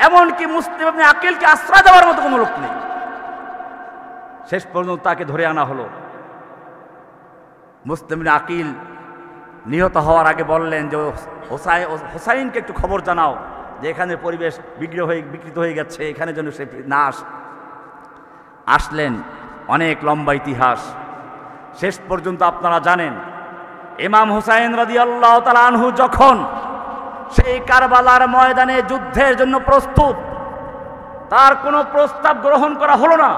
এমনকি মুসলিম ইবনে আকিলকে আশ্রয় দেওয়ার মতো কোনো লোক নেই। শেষ পর্যন্ত তাকে ধরে আনা হলো। মুসলিম ইবনে আকিল নিহত হওয়ার আগে বললেন যে হোসাইনকে একটু খবর জানাও যে এখানে পরিবেশ বিকৃত হয়ে গেছে, এখানে যেন সে না আসলেন। অনেক লম্বা ইতিহাস। শেষ পর্যন্ত আপনারা জানেন ইমাম হুসাইন রাদিয়াল্লাহু তাআলা আনহু যখন সেই কারবালার ময়দানে যুদ্ধের জন্য প্রস্তুত, তার কোনো প্রস্তাব গ্রহণ করা হলো না।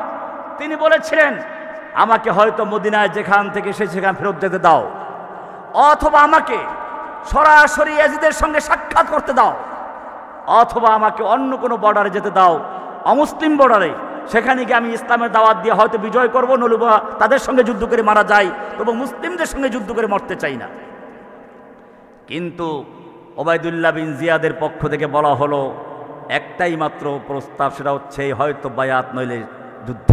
তিনি বলেছিলেন, আমাকে হয়তো মদিনায় যেখান থেকে সেখান ফেরত যেতে দাও, অথবা আমাকে সরাসরি ইয়াজিদের সঙ্গে সাক্ষাৎ করতে দাও, অথবা আমাকে অন্য কোনো বর্ডারে যেতে দাও, অমুসলিম বর্ডারে, সেখানে গিয়ে আমি ইসলামের দাওয়াত দিয়ে হয়তো বিজয় করবো, নলুবা তাদের সঙ্গে যুদ্ধ করে মারা যায়, তবু মুসলিমদের সঙ্গে যুদ্ধ করে মরতে চাই না। কিন্তু ওবায়দুল্লাহ বিন জিয়াদের পক্ষ থেকে বলা হলো একটাই মাত্র প্রস্তাব, সেটা হচ্ছে হয়তো বায়াত নইলে যুদ্ধ।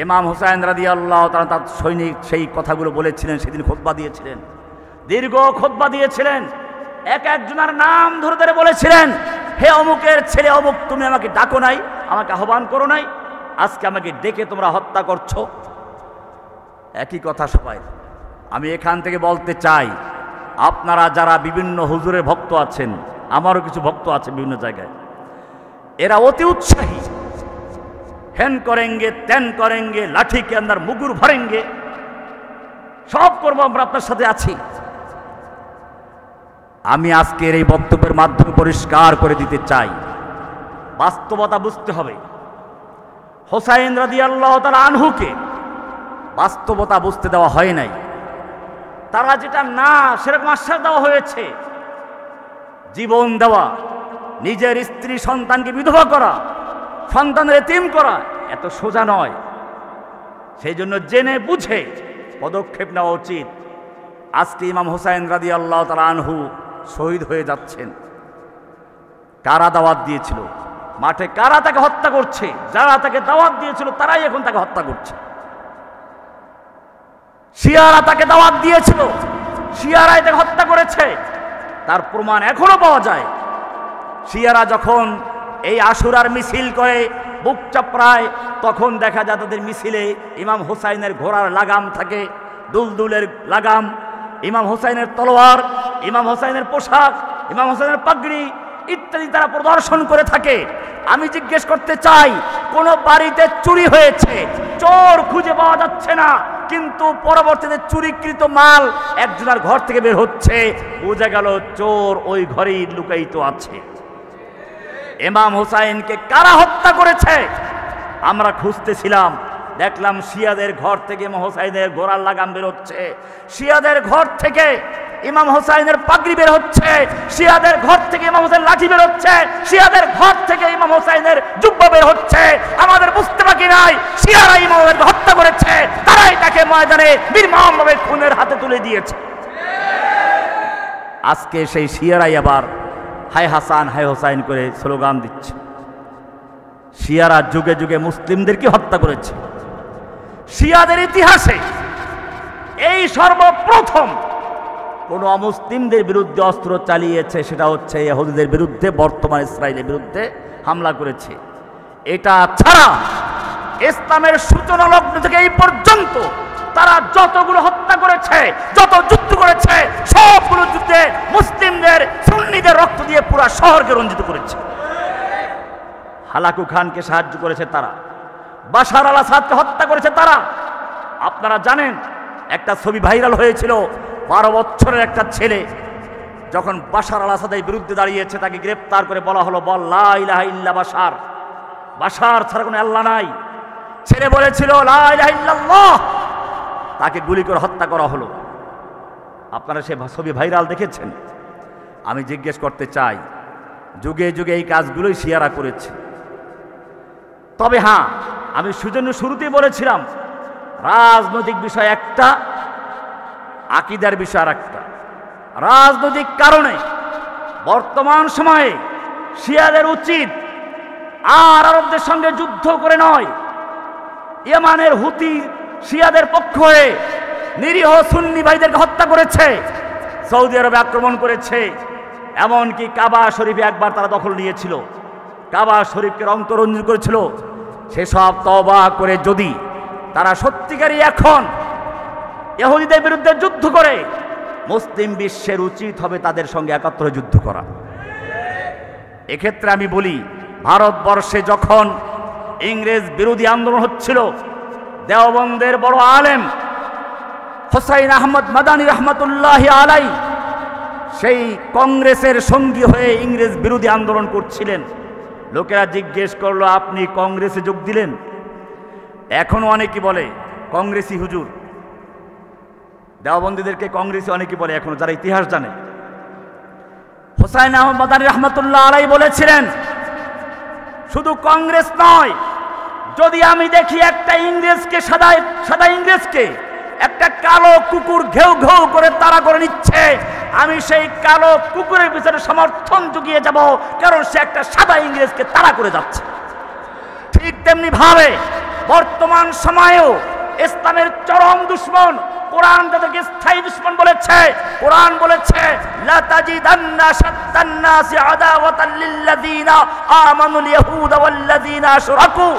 ইমাম হুসাইন রাদিয়াল্লাহু তাআলা তার সৈনিক সেই কথাগুলো বলেছিলেন, সেদিন খুতবা দিয়েছিলেন, দীর্ঘ খুতবা দিয়েছিলেন, এক একজনের নাম ধরে ধরে বলেছিলেন, হে অমুকের ছেলে অমুক, তুমি আমাকে ডাকো নাই, আমাকে আহ্বান করো নাই, আজকে আমাকে ডেকে তোমরা হত্যা করছো। একই কথা সবাই। আমি এখান থেকে বলতে চাই, আপনারা যারা বিভিন্ন হুজুরের ভক্ত আছেন, আমারও কিছু ভক্ত আছে বিভিন্ন জায়গায়, এরা অতি উৎসাহী, হেন করেঙ্গে তেন করেঙ্গে, লাঠি কে আন্দার মুগুর ভরেঙ্গে, সব করবো, আমরা আপনার সাথে আছি। আমি আজকের এই বক্তব্যের মাধ্যমে পরিষ্কার করে দিতে চাই, বাস্তবতা বুঝতে হবে। হোসাইন রাদিয়াল্লাহু তাআলা আনহুকে বাস্তবতা বুঝতে দেওয়া হয় নাই। তারা যেটা না সেরকম আশ্বাস দেওয়া হয়েছে, জীবন দেওয়া, নিজের স্ত্রী সন্তানকে বিধবা করা, সন্তানের এতিম করা এত সোজা নয়। সেই জন্য জেনে বুঝে পদক্ষেপ নেওয়া উচিত। আজকে ইমাম হোসাইন রাদিয়াল্লাহু তাআলা আনহু শহীদ হয়ে যাচ্ছেন। কারা দাওয়াত দিয়েছিল? মাঠে কারা তাকে হত্যা করছে? যারা তাকে দাওয়াত দিয়েছিল তারাই এখন তাকে হত্যা করছে। শিয়ারা তাকে দাওয়াত দিয়েছিল, শিয়ারাই তাকে হত্যা করেছে, তার প্রমাণ এখনো পাওয়া যায়। শিয়ারা যখন এই আশুরার মিছিল করে বুক চাপড়ায়, তখন দেখা যায় তাদের মিছিলে ইমাম হোসাইনের ঘোড়ার লাগাম থাকে, দুলদুলের লাগাম, ইমাম হোসাইনের তলোয়ার, ইমাম হোসাইনের পোশাক, ইমাম হোসাইনের পাগড়ি ইত্যাদি তারা প্রদর্শন করে থাকে। আমি জিজ্ঞেস করতে চাই, কোন বাড়িতে চুরি হয়েছে, চোর খুঁজে পাওয়া যাচ্ছে না, কিন্তু পরবর্তীতে চুরিকৃত মাল একজনের ঘর থেকে বের হচ্ছে, বোঝা গেল চোর ওই ঘরেই লুকায়িত আছে। ইমাম হোসাইনকে কারা হত্যা করেছে আমরা খুঁজতেছিলাম, দেখলাম শিয়াদের ঘর থেকে ইমাম হোসাইনের ঘোড়ার লাগাম বের হচ্ছে, শিয়াদের ঘর থেকে ইমাম হোসাইনের পাগড়ি বের হচ্ছে, শিয়াদের ঘর থেকে ইমাম হোসাইন লাঠি বের হচ্ছে, শিয়াদের ঘর থেকে ইমাম হোসাইনের জুব্বা বের হচ্ছে। আমাদের বুঝতে বাকি নাই, শিয়ারা ইমাম হোসাইনকে হত্যা করেছে, তারাই তাকে ময়দানে নির্মমভাবে খুনের হাতে তুলে দিয়েছে। আজকে সেই শিয়ারাই আবার হায় হাসান হায় হোসাইন করে স্লোগান দিচ্ছে। শিয়ারা যুগে যুগে মুসলিমদেরকে হত্যা করেছে। শিয়াদের ইতিহাসে এই সর্বপ্রথম কোন অমুসলিমদের বিরুদ্ধে অস্ত্র চালিয়েছে, সেটা হচ্ছে ইহুদিদের বিরুদ্ধে, বর্তমান ইসরায়েলের বিরুদ্ধে হামলা করেছে। এটা ছাড়া ইসলামের সূচনা লগ্ন থেকে এই পর্যন্ত তারা যতগুলো হত্যা করেছে, যত যুদ্ধ করেছে, সবগুলো যুদ্ধে মুসলিমদের সুন্নিদের রক্ত দিয়ে পুরো শহরকে রঞ্জিত করেছে। হালাকু খানকে সাহায্য করেছে তারা, বাশার আল আসাদকে হত্যা করেছে তারা। আপনারা জানেন একটা ছবি ভাইরাল হয়েছিল, 12 বছরের একটা ছেলে যখন বাশার আল আসাদের বিরুদ্ধে দাঁড়িয়েছে, তাকে গ্রেফতার করে বলা হলো, বল লা ইলাহা ইল্লা বাশার, বাশার ছাড়া কোনো আল্লাহ নাই। ছেলে বলেছিল লা ইলাহা ইল্লাল্লাহ, তাকে গুলি করে হত্যা করা হলো। আপনারা সে ছবি ভাইরাল দেখেছেন। আমি জিজ্ঞেস করতে চাই, যুগে যুগে এই কাজগুলোই শিয়ারা করেছে। তবে হ্যাঁ, আমি সুজন্য শুরুতেই বলেছিলাম, রাজনৈতিক বিষয় একটা, আকীদার বিষয় আর একটা। রাজনৈতিক কারণে বর্তমান সময়ে শিয়াদের উচিত আর আরবদের সঙ্গে যুদ্ধ করে নয়, ইয়েমানের হুতি শিয়াদের পক্ষ হয়ে নিরীহ সুন্নি ভাইদেরকে হত্যা করেছে, সৌদি আরবে আক্রমণ করেছে, এমনকি কাবা শরীফে একবার তারা দখল নিয়েছিল, কাবা শরীফকে রংতরঞ্জিত করেছিল। সেসব তওবা করে যদি তারা সত্যিকারই এখন ইহুদিদের বিরুদ্ধে যুদ্ধ করে মুসলিম বিশ্বের উচিত হবে তাদের সঙ্গে একাত্র যুদ্ধ করা। এক্ষেত্রে আমি বলি, ভারতবর্ষে যখন ইংরেজ বিরোধী আন্দোলন হচ্ছিল, দেওবন্দের বড় আলেম হোসাইন আহমদ মাদানী রহমতুল্লাহ আলাই সেই কংগ্রেসের সঙ্গী হয়ে ইংরেজ বিরোধী আন্দোলন করছিলেন। লোকেরা জিজ্ঞেস করলো, আপনি কংগ্রেসে যোগ দিলেন? এখনো অনেকে বলে কংগ্রেসি হুজুর, দেওবন্দীদেরকে কংগ্রেসি অনেকে বলে এখনো, যারা ইতিহাস জানে। হোসাইন আহমদ মাদানী রহমতুল্লাহ আলাই বলেছিলেন, শুধু কংগ্রেস নয়, যদি আমি দেখি একটা ইংরেজকে সাদা ইংরেজকে একটা কালো কুকুর ঘেউ ঘেউ করে তাড়া করে নিচ্ছে, আমি সেই কালো কুকুরের পিছনে সমর্থন জুগিয়ে যাব, কারণ সে একটা সাদা ইংরেজকে তাড়া করে যাচ্ছে। ঠিক তেমনি ভাবে বর্তমান সময়েও ইসলামের চরম দুশমন কোরআন তাদেরকে স্থায়ী দুশমন বলেছে। কোরআন বলেছে, লা তাজিদান্না শাদ্দান নাসি আদাওয়াতাল লিল্লাযিনা আমানুল ইয়াহুদা ওয়াল্লাযিনা আশরাকু।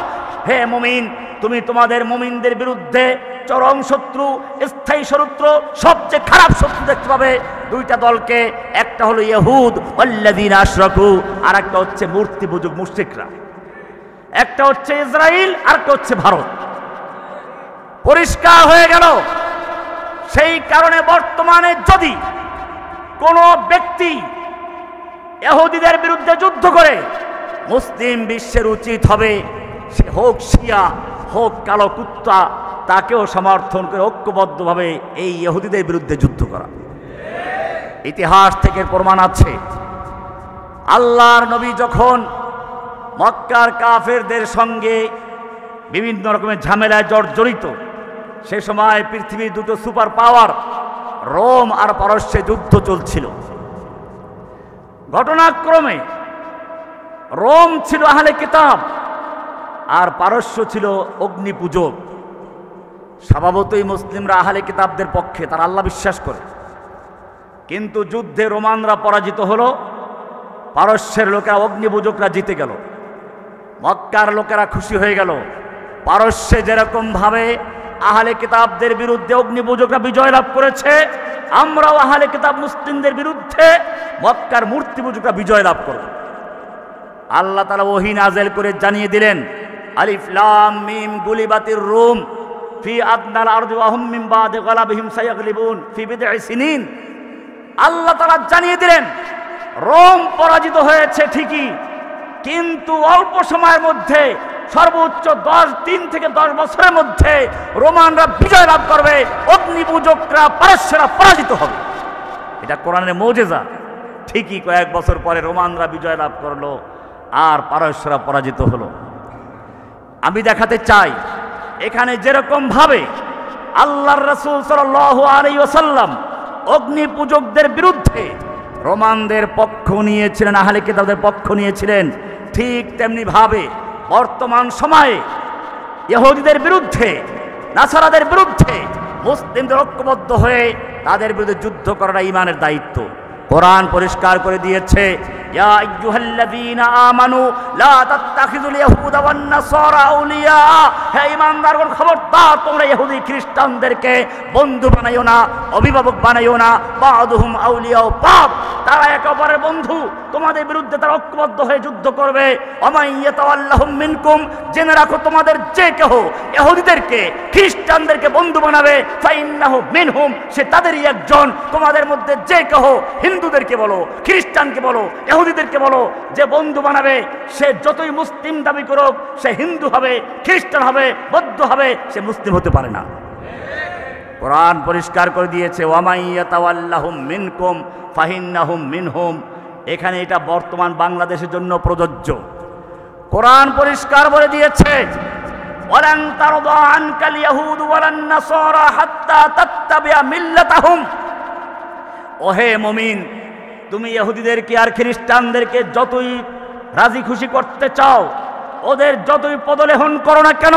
হে মুমিন, তুমি তোমাদের মুমিনদের বিরুদ্ধে চরম শত্রু, স্থায়ী শত্রু, সবচেয়ে খারাপ শত্রু দেখতে পাবে দুইটা দলকে। একটা হলো ইহুদ ওয়াল্লাযিনা আশরাকু, আর একটা হচ্ছে মূর্তি পূজক মুশরিকরা। একটা হচ্ছে ইসরায়েল, আর একটা হচ্ছে ভারত। পরিষ্কার হয়ে গেল। সেই কারণে বর্তমানে যদি কোনো ব্যক্তি ইহুদিদের বিরুদ্ধে যুদ্ধ করে, মুসলিম বিশ্বের উচিত হবে সে হোক শিয়া হোক কালো কুত্তা, তাকেও সমর্থন করে ঐক্যবদ্ধভাবে এই ইহুদিদের বিরুদ্ধে যুদ্ধ করা। ইতিহাস থেকে প্রমাণ আছে, আল্লাহর নবী যখন মক্কার কাফেরদের সঙ্গে বিভিন্ন রকমের ঝামেলায় জর্জরিত, সে সময় পৃথিবীর দুটো সুপার পাওয়ার রোম আর পারস্যে যুদ্ধ চলছিল। ঘটনাক্রমে রোম ছিল আহলে কিতাব আর পারস্য ছিল অগ্নি পূজক। স্বভাবতই মুসলিমরা আহলে কিতাবদের পক্ষে, তারা আল্লাহ বিশ্বাস করে। কিন্তু যুদ্ধে রোমানরা পরাজিত হলো, পারস্যের লোকেরা অগ্নি পূজকরা জিতে গেল। মক্কার লোকেরা খুশি হয়ে গেল। পারস্যে যেরকম ভাবে আহলে কিতাবদের বিরুদ্ধে অগ্নি পূজকরা বিজয় লাভ করেছে, আমরাও আহলে কিতাব মুসলিমদের বিরুদ্ধে মক্কার মূর্তি পূজকরা বিজয় লাভ করব। আল্লাহ তাআলা ওহী নাযিল করে জানিয়ে দিলেন, আলিফ লাম মিম গুলিবাতির রুম ফি আদনাল আরদি ওয়া হুম মিন বাদি গালাবিহিম সায়াগলিবুন ফি বিদ'i সিনিন। আল্লাহ তাআলা জানিয়ে দিলেন, রোম পরাজিত হয়েছে ঠিকই, কিন্তু অল্প সময়ের মধ্যে, সর্বোচ্চ 3 থেকে 10 বছরের মধ্যে রোমানরা বিজয় লাভ করবে, অগ্নি পূজকরা পারস্যরা পরাজিত হবে। এটা কোরআনের মুজিজা। ঠিকই কয়েক বছর পরে রোমানরা বিজয় লাভ করলো আর পারস্যরা পরাজিত হলো। আমি দেখাতে চাই, এখানে যেরকম ভাবে আল্লাহর রাসূল সাল্লাল্লাহু আলাইহি ওয়াসাল্লাম অগ্নি পূজকদের বিরুদ্ধে রোমানদের পক্ষ নিয়েছিলেন, আহলে কিতাবদের পক্ষ নিয়েছিলেন, ঠিক তেমনি ভাবে বর্তমান সময়ে ইহুদিদের বিরুদ্ধে, নাসারাদের বিরুদ্ধে মুসলিমদের ঐক্যবদ্ধ হয়ে তাদের বিরুদ্ধে যুদ্ধ করাটা ঈমানের দায়িত্ব। কোরআন পরিষ্কার করে দিয়েছে, ইয়া আইয়ুহাল্লাযীনা আমানু লা তাত্তাখিযুল ইয়াহুদা ওয়ান নাসারা আউলিয়া। হে ঈমানদারগণ, খবরদার তোমরা ইহুদি খ্রিস্টানদেরকে বন্ধু বানাইও না, অভিভাবক বানাইও না। বা'দুহুম আউলিয়া বা'দ, তারা একে অপরের বন্ধু, তোমাদের বিরুদ্ধে তারা ঐক্যবদ্ধ হয়ে যুদ্ধ করবে। ওয়ামান ইয়াতাওয়াল্লাহুম মিনকুম, জেনে রাখো তোমাদের যে কেহ ইহুদিদেরকে খ্রিস্টানদেরকে বন্ধু বানাবে, ফাইন্নাহু মিনহুম, সে তাদেরই একজন। তোমাদের মধ্যে যে কেহ হিন্দুদেরকে বলো, খ্রিস্টানকে বলো, ইহুদিদেরকে বলো, যে বন্ধু বানাবে সে যতই মুসলিম দাবি করুক, সে হিন্দু হবে, খ্রিস্টান হবে, বৌদ্ধ হবে, সে মুসলিম হতে পারে না। কোরআন পরিষ্কার করে দিয়েছে, ওয়ামান ইয়াতাওয়াল্লাহুম মিনকুম ফাইন্নাহুম মিনহুম। এখানে এটা বর্তমান বাংলাদেশের জন্য প্রযোজ্য। কোরআন পরিষ্কার বলে দিয়েছে, ওয়ালান তারদা আনকাল ইয়াহুদ ওয়ালান নাসারা হাত্তা তাত্তাবিআ মিল্লাতাহুম। ওহে মুমিন, তুমি ইহুদিদেরকে আর খ্রিস্টানদেরকে যতই রাজি খুশি করতে চাও, ওদের যতই পদলেহন করো না কেন,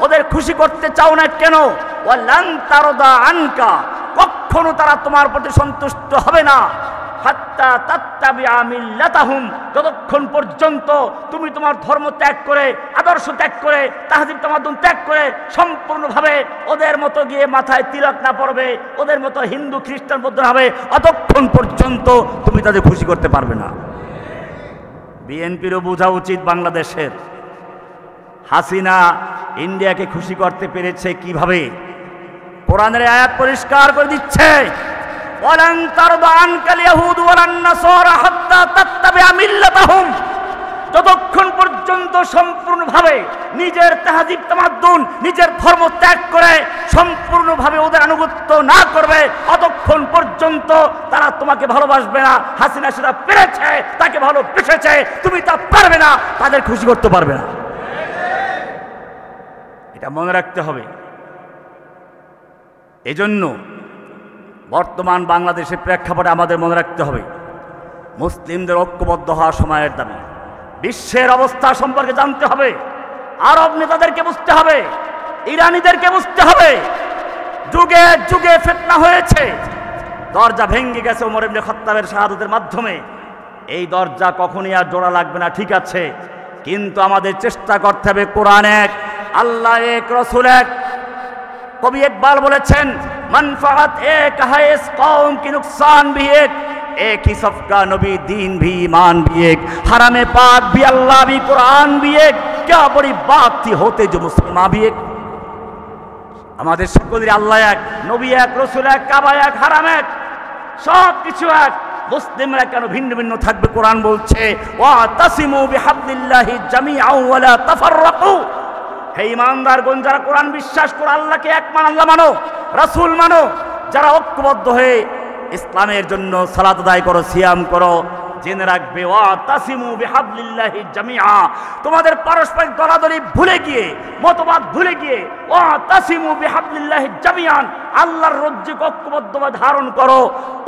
ওদের খুশি করতে চাও না কেন, ওয়ালান তারদা আনকা, কখনো তারা তোমার প্রতি সন্তুষ্ট হবে না। হাত্তা তাত্তাবিআ মিল্লাতাহুম, যতক্ষণ পর্যন্ত তুমি তোমার ধর্ম ত্যাগ করে, আদর্শ ত্যাগ করে, তাহজিব তামাদ্দুন ত্যাগ করে সম্পূর্ণভাবে ওদের মতো গিয়ে মাথায় তিলক না পড়বে, ওদের মতো হিন্দু খ্রিস্টান বৌদ্ধ হবে, অতক্ষণ পর্যন্ত তুমি তাদের খুশি করতে পারবে না। বিএনপিরও বোঝা উচিত বাংলাদেশের, হাসিনা ইন্ডিয়াকে খুশি করতে পেরেছে কিভাবে। কোরআনের আয়াত পরিষ্কার করে দিচ্ছে, ওয়ালান তারদা আনকাল ইয়াহুদ ওয়ালান নাসারা হাত্তা তাত্তাবিআ মিল্লাতাহুম, যতক্ষণ পর্যন্ত সম্পূর্ণভাবে নিজের তাহজিব তামাদ্দুন, নিজের ধর্ম ত্যাগ করে সম্পূর্ণভাবে ওদের আনুগত্য না করবে, অতক্ষণ পর্যন্ত তারা তোমাকে ভালোবাসবে না। হাসিনা সেটা পেরেছে, তাকে ভালোবেসেছে, তুমি তা পারবে না, তাদের খুশি করতে পারবে না। এটা মনে রাখতে হবে। এজন্য বর্তমান বাংলাদেশের প্রেক্ষাপটে আমাদের মনে রাখতে হবে, মুসলিমদের ঐক্যবদ্ধ হওয়া সময়ের দাবি। বিশ্বের অবস্থা সম্পর্কে জানতে হবে, আরব নেতাদেরকে বুঝতে হবে, ইরানিদেরকে বুঝতে হবে। যুগে যুগে ফিতনা হয়েছে, দরজা ভেঙে গেছে ওমর ইবনে খাত্তাবের শাহাদাতের মাধ্যমে। এই দরজা কখনই আর জোড়া লাগবে না, ঠিক আছে, কিন্তু আমাদের চেষ্টা করতে হবে কোরআন এক, আল্লাহ এক, রসুল এক। কবি ইকবাল বলেছেন, मनफात एक है इस कौम की नुकसान भी एक ही सबका नबी दीन भी ईमान भी एक, हरम पाक भी अल्लाह भी कुरान भी एक, क्या बड़ी बात थी होते जो मुसलमान भी एक। আমাদের সকলের আল্লাহ এক, নবী এক, রাসূল এক, কাবা এক, হারাম এক, সব কিছু এক। মুসলিমরা কেন ভিন্ন ভিন্ন থাকবে? কোরআন বলছে, ওয়া তাসিমু বিহাবলিল্লাহি জামিআন ওয়া লা তাফাররাকু। হে ঈমানদারগণ, যারা কোরআন বিশ্বাস করো, আল্লাহকে এক মান, আল্লাহ মানো, রাসূল মানো, যারা ঐক্যবদ্ধ হয়ে ইসলামের জন্য সালাত আদায় করো, সিয়াম করো, জেনে রাখবে, ওয়া তাসিমু বিহাবলিল্লাহি জামিআ, তোমাদের পারস্পরিক দলাদলি ভুলে গিয়ে, মতবাদ ভুলে গিয়ে, ওয়া তাসিমু বিহাবলিল্লাহি জামিআন, আল্লাহর রজ্জুকে ঐক্যবদ্ধভাবে ধারণ করো,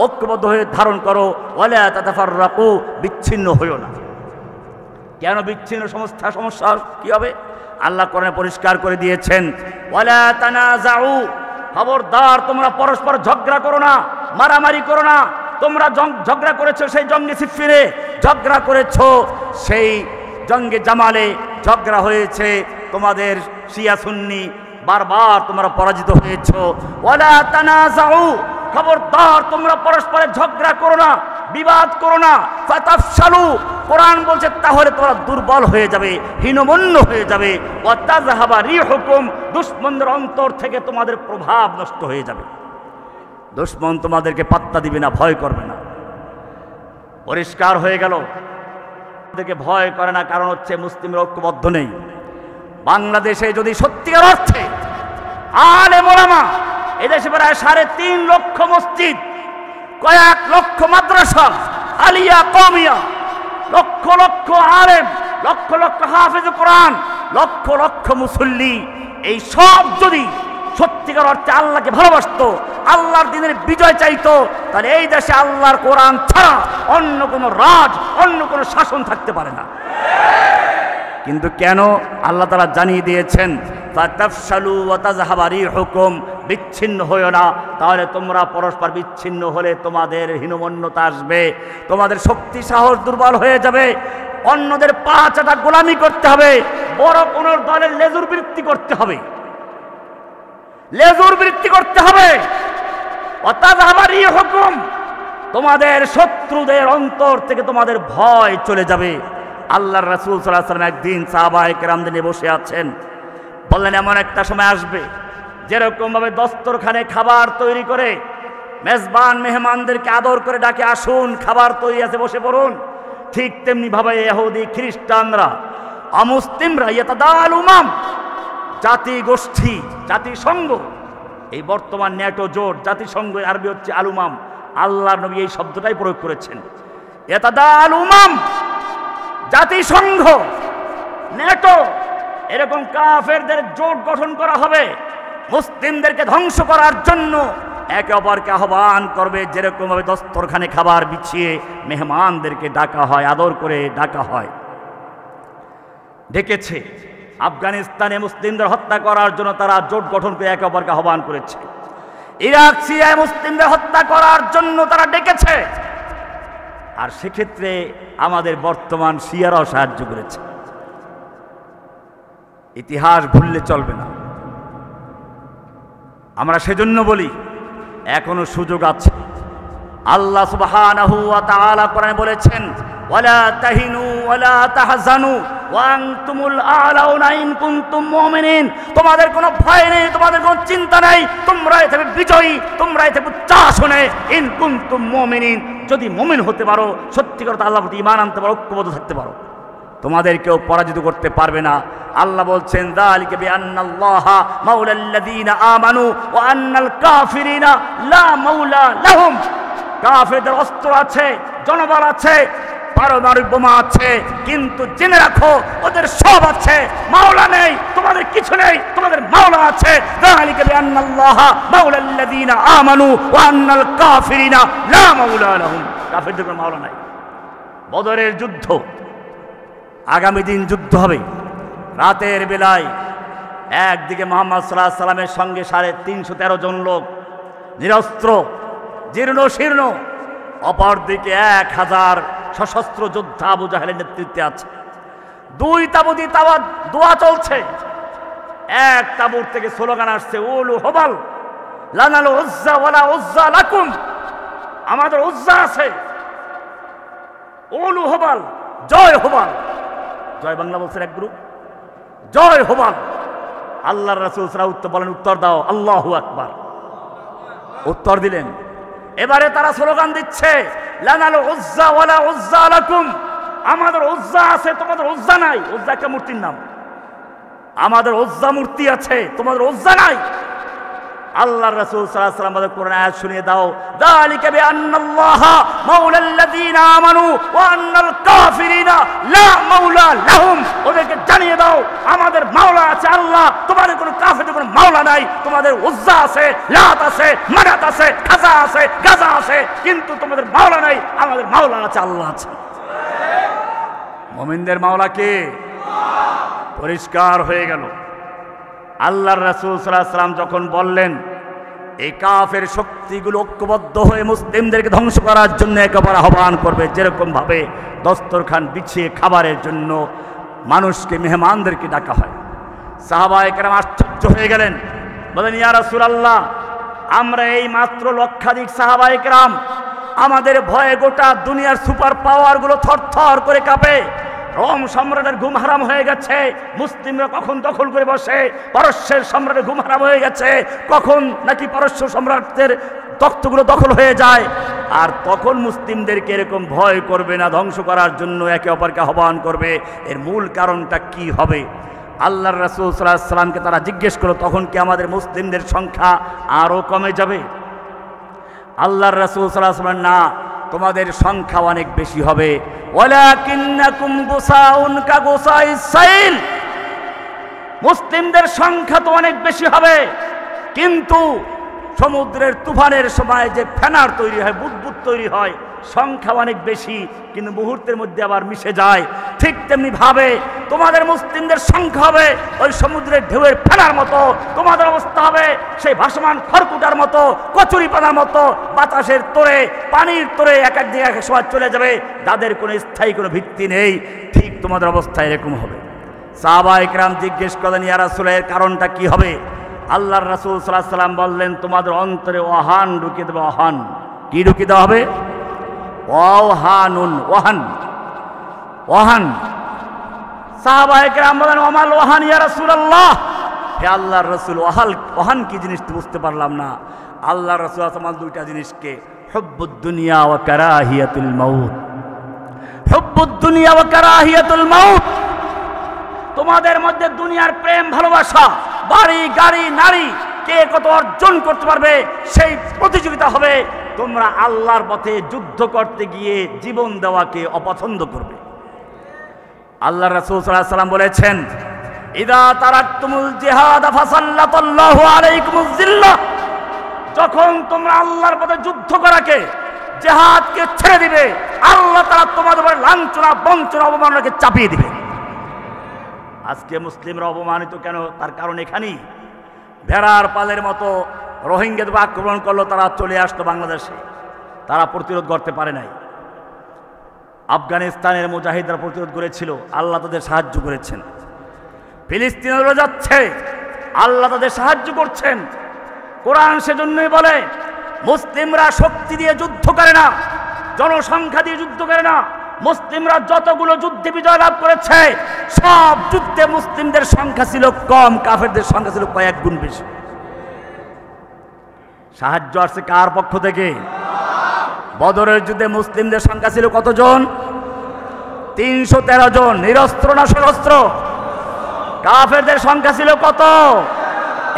ঐক্যবদ্ধ হয়ে ধারণ করো, ওয়ালা তাতাফাররাকু, বিচ্ছিন্ন হইও না। কেন বিচ্ছিন্ন? সমস্যা কি হবে? আল্লাহ কোরআনে পরিষ্কার করে দিয়েছেন, ওয়ালা তানাজাউ, খবরদার তোমরা পরস্পর ঝগড়া করো না, মারামারি করো না। তোমরা ঝগড়া করেছো সেই জঙ্গে সিফফিনে, ঝগড়া করেছো সেই জঙ্গে জামালে, ঝগড়া হয়েছে তোমাদের শিয়া সুন্নি, বারবার তোমরা পরাজিত হয়েছো। ওয়ালা তানাজাউ, খবরদার তোমরা পরস্পরের ঝগড়া করো না, বিবাদ করো না। ফাতাফশালু, কোরআন বলছে তাহলে তোমরা দুর্বল হয়ে যাবে, হীনমন্য হয়ে যাবে। ওয়া তাযহাবা রিহুকুম, দুশমনদের অন্তর থেকে তোমাদের প্রভাব নষ্ট হয়ে যাবে। দুশমন তোমাদেরকে পাত্তা দিবে না, ভয় করবে না। পরিষ্কার হয়ে গেল, তাদেরকে ভয় করে না, কারণ হচ্ছে মুসলিমরা ঐক্যবদ্ধ নেই। বাংলাদেশে যদি সত্যিকার অর্থে আলেম ওলামা, এদেশে প্রায় 3.5 লক্ষ মসজিদ, কয়েক লক্ষ মাদ্রাসা, আলিয়া কওমিয়া, লক্ষ লক্ষ আলেম, লক্ষ লক্ষ হাফেজ কোরআন, লক্ষ লক্ষ মুসল্লি, এই সব যদি সত্যিকার অর্থে আল্লাহকে ভালোবাসতো, আল্লাহর দ্বীনের বিজয় চাইতো, তাহলে এই দেশে আল্লাহর কোরআন ছাড়া অন্য কোনো রাজ, অন্য কোনো শাসন থাকতে পারে না। কিন্তু কেন? আল্লাহ তাআলা জানিয়ে দিয়েছেন, ফাতাফশালু ওয়া তাযহাবা রিহুকুম, বিচ্ছিন্ন হইও না, তাহলে তোমরা পরস্পর বিচ্ছিন্ন হলে তোমাদের হীনমন্যতা আসবে, তোমাদের শক্তি সাহস দুর্বল হয়ে যাবে, অন্যদের পা চাটা গোলামি করতে হবে, বড় কোন দলের লেজুর বৃত্তি করতে হবে, লেজুর বৃত্তি করতে হবে। ওয়া তাযহাবা রিহুকুম, তোমাদের শত্রুদের অন্তর থেকে তোমাদের ভয় চলে যাবে। আল্লাহর রাসূল সাল্লাল্লাহু আলাইহি ওয়াসাল্লাম একদিন সাহাবায়ে কেরামদের নিয়ে বসে আছেন, বললেন এমন একটা সময় আসবে যেরকম ভাবে দস্তরখানে খাবার তৈরি করে মেজবান মেহমানদেরকে আদর করে ডাকে, আসুন খাবার তৈরি আছে বসে পড়ুন, ঠিক তেমনি ভাবে ইহুদি খ্রিস্টানরা, অমুসলিমরা, ইয়াতাদাল উমাম, জাতি গোষ্ঠী, জাতিসংঘ, এই বর্তমান ন্যাটো জোট, জাতিসংঘ আরবি হচ্ছে আলুমাম, আল্লাহর নবী এই শব্দটাই প্রয়োগ করেছেন। ইয়াতাদাল উমাম, জাতিসংঘ, ন্যাটো, এরকম কাফেরদের জোট গঠন করা হবে মুসলিমদেরকে ধ্বংস করার জন্য, একে অপরকে আহ্বান করবে, যেরকম ভাবে দস্তরখানে খাবার বিছিয়ে মেহমানদেরকে ডাকা হয়, আদর করে ডাকা হয়। ডেকেছে আফগানিস্তানে মুসলিমদের হত্যা করার জন্য, তারা জোট গঠন করে একে অপরকে আহ্বান করেছে। ইরাক সিরিয়ায় মুসলিমদের হত্যা করার জন্য তারা ডেকেছে। আর সেক্ষেত্রে আমাদের বর্তমান শিয়ারাও সাহায্য করেছে। ইতিহাস ভুললে চলবে না। আমরা সেজন্য বলি এখনো সুযোগ আছে। আল্লাহ সুবহানাহু ওয়া তাআলা কোরআনে বলেছেন, ওয়ালা তাহিনু ওয়ালা তাহজানু ওয়া আনতুমুল আ'লাউনা ইন কুনতুম মুমিনিন। তোমাদের কোনো ভয় নেই, তোমাদের কোনো চিন্তা নেই, তোমরাই থাকবে বিজয়ী, তোমরাই থাকবে উচ্চাসনে। ইন কুনতুম মুমিনিন, যদি মুমিন হতে পারো, সত্যিকার আল্লাহর প্রতি ঈমান আনতে পারো, ঐক্যবদ্ধ থাকতে পারো, তোমাদের কেউ পরাজিত করতে পারবে না। আল্লাহ বলছেন, যালিকা বিআন্নাল্লাহা মাওলাল্লাযীনা আমানু ওয়া আন্নাল কাফিরিনা লা মাওলা লাহুম। কাফেরদের অস্ত্র আছে, জনবল আছে, পারমাণবিক বোমা আছে, কিন্তু জেনে রাখো ওদের সব আছে, মাওলা নেই, তোমাদের কিছু নেই, তোমাদের মাওলা আছে। যালিকা বিআন্নাল্লাহা মাওলাল্লাযীনা আমানু ওয়া আন্নাল কাফিরিনা লা মাওলা লাহুম। কাফেরদের কোনো মাওলা নাই। বদরের যুদ্ধ, আগামী দিন যুদ্ধ হবে। রাতের বেলায় একদিকে মুহাম্মদ সাল্লাল্লাহু আলাইহি সাল্লামের সঙ্গে 313 জন লোক নিরস্ত্র, জীর্ণ শীর্ণ, অপরদিকে 1000 সশস্ত্র যোদ্ধা আবু জাহেলের নেতৃত্বে আছে। 2 তাঁবুতে দোয়া চলছে। এক তাঁবুর থেকে স্লোগান আসছে, উলু হুবাল লানাল উজ্জা ওয়ালা উজ্জা লাকুম। আমাদের উজ্জা আছে, উলু হুবাল, জয় হুবাল। জয় বাংলা বলছেন এক গ্রুপ, জয় হুবাল। আল্লাহর রাসূল সাল্লাল্লাহু আলাইহি ওয়াসাল্লাম বলেন, উত্তর দাও, আল্লাহু আকবার। উত্তর দিলেন। এবারে তারা স্লোগান দিচ্ছে, লানাল উজ্জা ওয়ালা উজ্জা লাকুম। আমাদের উজ্জা আছে, তোমাদের উজ্জা নাই। উজ্জা একটা মূর্তির নাম। আমাদের উজ্জা মূর্তি আছে, তোমাদের উজ্জা নাই। আল্লাহর রাসূল সাল্লাল্লাহু আলাইহি ওয়াসাল্লাম কোরআন আয়াত শুনিয়ে দাও, যালিকা বিআন্নাল্লাহা মাওলাল্লাযীনা আমানু ওয়া আন্নাল কাফিরিনা লা মাওলা লাহুম। ওদেরকে জানিয়ে দাও আমাদের মাওলা আছে আল্লাহ, তোমাদের কোনো কাফেরদের কোনো মাওলা নাই। তোমাদের উজ্জা আছে, লাত আছে, মানাত আছে, খাজা আছে, গাজা আছে, কিন্তু তোমাদের মাওলা নাই। আমাদের মাওলা আছে, আল্লাহ আছে। মুমিনদের মাওলা কে? পরিষ্কার হয়ে গেল। আল্লাহর রাসূল সাল্লাল্লাহু আলাইহি ওয়াসাল্লাম যখন বললেন এই কাফের শক্তিগুলো ঐক্যবদ্ধ হয়ে মুসলিমদেরকে ধ্বংস করার জন্য একেবারে আহ্বান করবে, যেরকম ভাবে দস্তরখান বিছিয়ে খাবারের জন্য মানুষকে, মেহমানদেরকে ডাকা হয়। সাহাবায়ে কেরাম আশ্চর্য হয়ে গেলেন, বলেন, ইয়া রাসূলুল্লাহ, আমরা এই মাত্র লক্ষাধিক সাহাবায়ে কেরাম, আমাদের ভয়ে গোটা দুনিয়ার সুপার পাওয়ারগুলো থরথর করে কাঁপে। রোম সম্রাটের ঘুম হারাম হয়ে গেছে, মুসলিমরা কখন দখল করে বসে। পারস্যের সম্রাটের ঘুম হারাম হয়ে গেছে, কখন নাকি পারস্য সম্রাটদের তখ্তগুলো দখল হয়ে যায়। আর তখন মুসলিমদেরকে এরকম ভয় করবে না, ধ্বংস করার জন্য একে অপরকে আহ্বান করবে। এর মূল কারণটা কি হবে? আল্লাহর রাসূল সাল্লাল্লাহু আলাইহি ওয়াসাল্লামকে তারা জিজ্ঞেস করলো, তখন কি আমাদের মুসলিমদের সংখ্যা আরও কমে যাবে? আল্লাহর রাসূল সাল্লাল্লাহু আলাইহি ওয়াসাল্লাম, না, তোমাদের সংখ্যা অনেক বেশি হবে। ওয়ালাকিন্নাকুম গুসাউন কাগুসাইস সাইল। মুসলিমদের সংখ্যা তো অনেক বেশি হবে, কিন্তু সমুদ্রের তুফানের সময় যে ফেনার তৈরি হয়, বুদবুদ তৈরি হয়, সংখ্যা অনেক বেশি, কিন্তু মুহূর্তের মধ্যে আবার মিশে যায়। ঠিক তেমনি ভাবে তোমাদের মুসলিমদের সংখ্যা হবে ওই সমুদ্রের ঢেউয়ের ফেনার মতো। তোমাদের অবস্থা হবে সেই ভাসমান খড়কুটার মতো, কচুরি পানার মতো, বাতাসের তোরে, পানির তোরে এক এক দিকে এক সময় চলে যাবে, যাদের কোনো স্থায়ী কোনো ভিত্তি নেই। ঠিক তোমাদের অবস্থা এরকম হবে। সাহাবায়ে কেরাম জিজ্ঞেস করলেন, ইয়া রাসূল, এর কারণটা কি হবে? আল্লাহর রাসূল সাল্লাল্লাহু আলাইহি ওয়াসাল্লাম বললেন, তোমাদের অন্তরে ওহান ঢুকিয়ে দেবে। ওহান কি ঢুকিয়ে দেওয়া হবে? ওহানুন, ওহান, ওহান। সাহাবায়ে কেরাম বলেন, ওমাল ওহান ইয়া রাসূলুল্লাহ। হে আল্লাহর রাসূল, ওহান কি জিনিস বুঝতে পারলাম না। আল্লাহর রাসূল সাল্লাল্লাহু দুইটা জিনিসকে, হুব্বুদ দুনিয়া ওয়া কারাহিয়াতুল মাউত। হুব্বুদ দুনিয়া ওয়া কারাহিয়াতুল মাউত। তোমাদের মধ্যে দুনিয়ার প্রেম, ভালোবাসা, বাড়ি, গাড়ি, নারী, কে কত অর্জন করতে পারবে সেই প্রতিযোগিতা হবে। তোমরা আল্লাহর পথে যুদ্ধ করতে গিয়ে জীবন দেওয়াকে অপছন্দ করবে। আল্লাহর রাসূল সাল্লাল্লাহু আলাইহি ওয়াসাল্লাম বলেছেন, ইদা তারাকতুমুল জিহাদ ফাসাল্লাতাল্লাহু আলাইকুমুজ জিল্লাহ। যখন তোমরা আল্লাহর পথে যুদ্ধ করাকে, জিহাদকে ছেড়ে দিবে, আল্লাহ তাআলা তোমাদের উপর লাঞ্ছনা, বঞ্চনা, অবমাননাকে চাপিয়ে দিবে। আজকে মুসলিমরা অপমানিত কেন? তার কারণ এখানেই। ভেড়ার পালের মতো রোহিঙ্গাদের আক্রমণ করলো, তারা চলে আসতো বাংলাদেশে, তারা প্রতিরোধ করতে পারে নাই। আফগানিস্তানের মুজাহিদরা প্রতিরোধ করেছিল, আল্লাহ তাদের সাহায্য করেছেন। ফিলিস্তিনেরও যাচ্ছে, আল্লাহ তাদের সাহায্য করছেন। কোরআন সেজন্যই বলে মুসলিমরা শক্তি দিয়ে যুদ্ধ করে না, জনসংখ্যা দিয়ে যুদ্ধ করে না। মুসলিমরা যতগুলো যুদ্ধে বিজয় লাভ করেছে সব যুদ্ধে মুসলিমদের সংখ্যা ছিল কম, কাফেরদের সংখ্যা ছিল কয়েক গুণ বেশি। সাহায্য আসছে কার পক্ষ থেকে? বদরের যুদ্ধে মুসলিমদের সংখ্যা ছিল কতজন? 313 জন। নিরস্ত্র না সশস্ত্র? কাফেরদের সংখ্যা ছিল কত?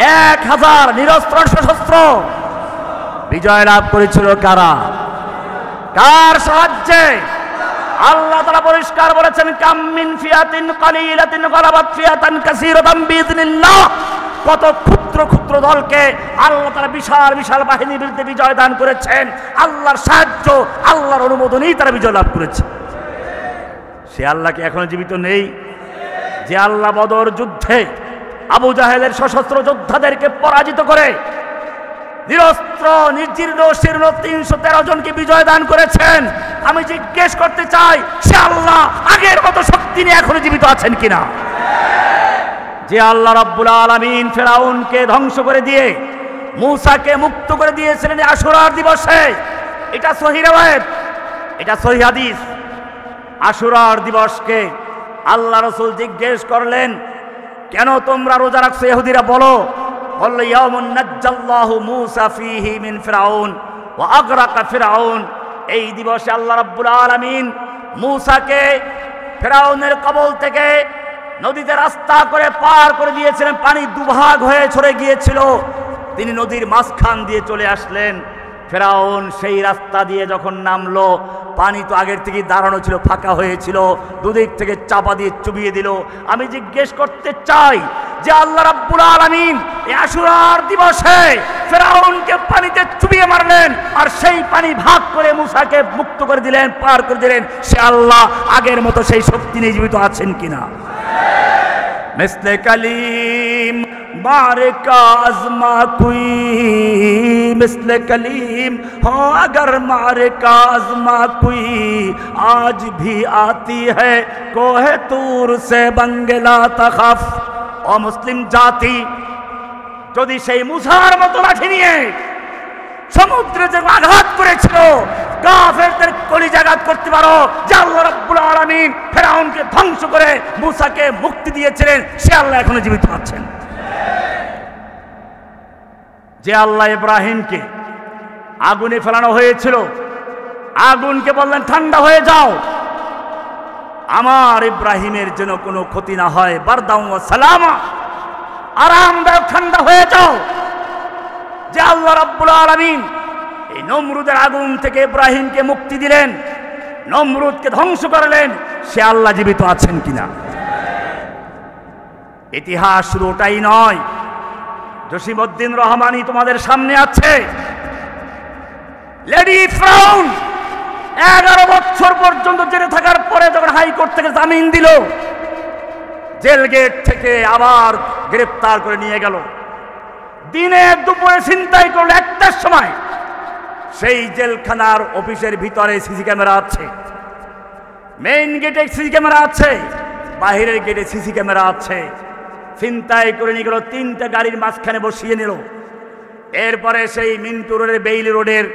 1000। নিরস্ত্র সশস্ত্র? বিজয় লাভ করেছিল কারা? কার সাহায্যে? আল্লাহ তাআলা পরিষ্কার বলেছেন, কাম মিন ফিয়াতিন কালিলাতিন গালাবাত ফিয়াতান কাসীরাতান বিইذنিল্লাহ। কত ক্ষুদ্র ক্ষুদ্র দলকে আল্লাহ তাআলা বিশাল বিশাল বাহিনীর বিরুদ্ধে বিজয় দান করেছেন। আল্লাহর সাহায্য, আল্লাহর অনুমোদনেই তারা বিজয় লাভ করেছে। সে আল্লাহ কি এখনো জীবিত নেই? যে আল্লাহ বদর যুদ্ধে আবু জাহেলের সশস্ত্র যোদ্ধাদেরকে পরাজিত করে নিরস্ত্র নির্জীর্ণ শীর্ণ 313 জনকে বিজয় দান করেছেন, আমি জিজ্ঞেস করতে চাই সে আল্লাহ আগের মতো শক্তি নিয়ে এখনো জীবিত আছেন কিনা? যে আল্লাহ রাব্বুল আলামিন ফেরাউনকে ধ্বংস করে দিয়ে মূসাকে মুক্ত করে দিয়েছিলেন আশুরার দিবসে, এটা সহিহ riwayat, এটা সহিহ হাদিস। আশুরার দিবসকে আল্লাহ রাসূল জিজ্ঞেস করলেন, কেন তোমরা রোজা রাখছো? ইহুদিরা বলল ইয়াউমুন নাজ্জাল্লাহু মূসা ফীহি মিন ফিরআউন ওয়া আগরাকা ফিরআউন। এই দিবসে আল্লাহ রাব্বুল আলামিন মূসাকে ফিরআউনের কবল থেকে নদীতে রাস্তা করে পার করে দিয়েছিলেন। পানি দুভাগ হয়ে ছড়ে গিয়েছিল, তিনি নদীর মাঝখান দিয়ে চলে আসলেন। ফেরাউন সেই রাস্তা দিয়ে যখন নামলো, পানি তো আগের থেকেই দাঁড়ানো ছিল, ফাঁকা হয়েছিল, দুদিক থেকে চাপা দিয়ে চুবিয়ে দিল। আমি জিজ্ঞেস করতে চাই যে আল্লাহ রাব্বুল আলামিন এই আশুরার দিবসে ফেরাউনকে পানিতে চুবিয়ে মারলেন আর সেই পানি ভাগ করে মূসাকে মুক্ত করে দিলেন, পার করে দিলেন, সে আল্লাহ আগের মতো সেই শক্তি নিয়ে জীবিত আছেন কিনা? মিসলে কলিম मारे का आजमा कोई मिसले कलीम हो अगर मारे का आजमा कोई आज भी आती है कोहे तूर से बंगला तखफ। ও মুসলিম জাতি, যদি সেই মুসার মতো লাঠি নিয়ে সমুদ্রে যে আঘাত করেছিল কাফেরদের কলিজাঘাত করতে পারো, যে আল্লাহ রাব্বুল আলামিন ফেরাউনকে ধ্বংস করে মূসাকে মুক্তি দিয়েছিলেন, সে আল্লাহ এখনো জীবিত আছেন। যে আল্লাহ ইব্রাহিমকে আগুনে ফেলানো হয়েছিল, আগুনকে বললেন ঠান্ডা হয়ে যাও, আমার ইব্রাহিমের যেন কোনো ক্ষতি না হয়, বারদাউ ওয়া সালামা, আরামদায়ক ঠান্ডা হয়ে যাও। যে আল্লাহ রাব্বুল আলামিন এই নমরুদের আগুন থেকে ইব্রাহিমকে মুক্তি দিলেন, নমরুদকে ধ্বংস করলেন, সে আল্লাহ জীবিত আছেন কিনা? ইতিহাস শুধু ওটাই নয়, জসিমউদ্দিন রহমানী তোমাদের সামনে আছে। লেডি ফ্রাউন 11 বছর পর্যন্ত জেলে থাকার পরে যখন হাইকোর্ট থেকে জামিন দিল, জেল গেট থেকে আবার গ্রেফতার করে নিয়ে গেল, দিনে দুপুরে ছিনতাই করলো 1টার সময়। সেই জেলখানার অফিসের ভিতরে সিসি ক্যামেরা আছে, মেইন গেটে সিসি ক্যামেরা আছে, বাহিরের গেটে সিসি ক্যামেরা আছে। ছিনতাই করে নিয়ে গেল, 3টা গাড়ির মাঝখানে বসিয়ে নিল। এরপরে সেই মিন্টু রোডের বেইলি রোডের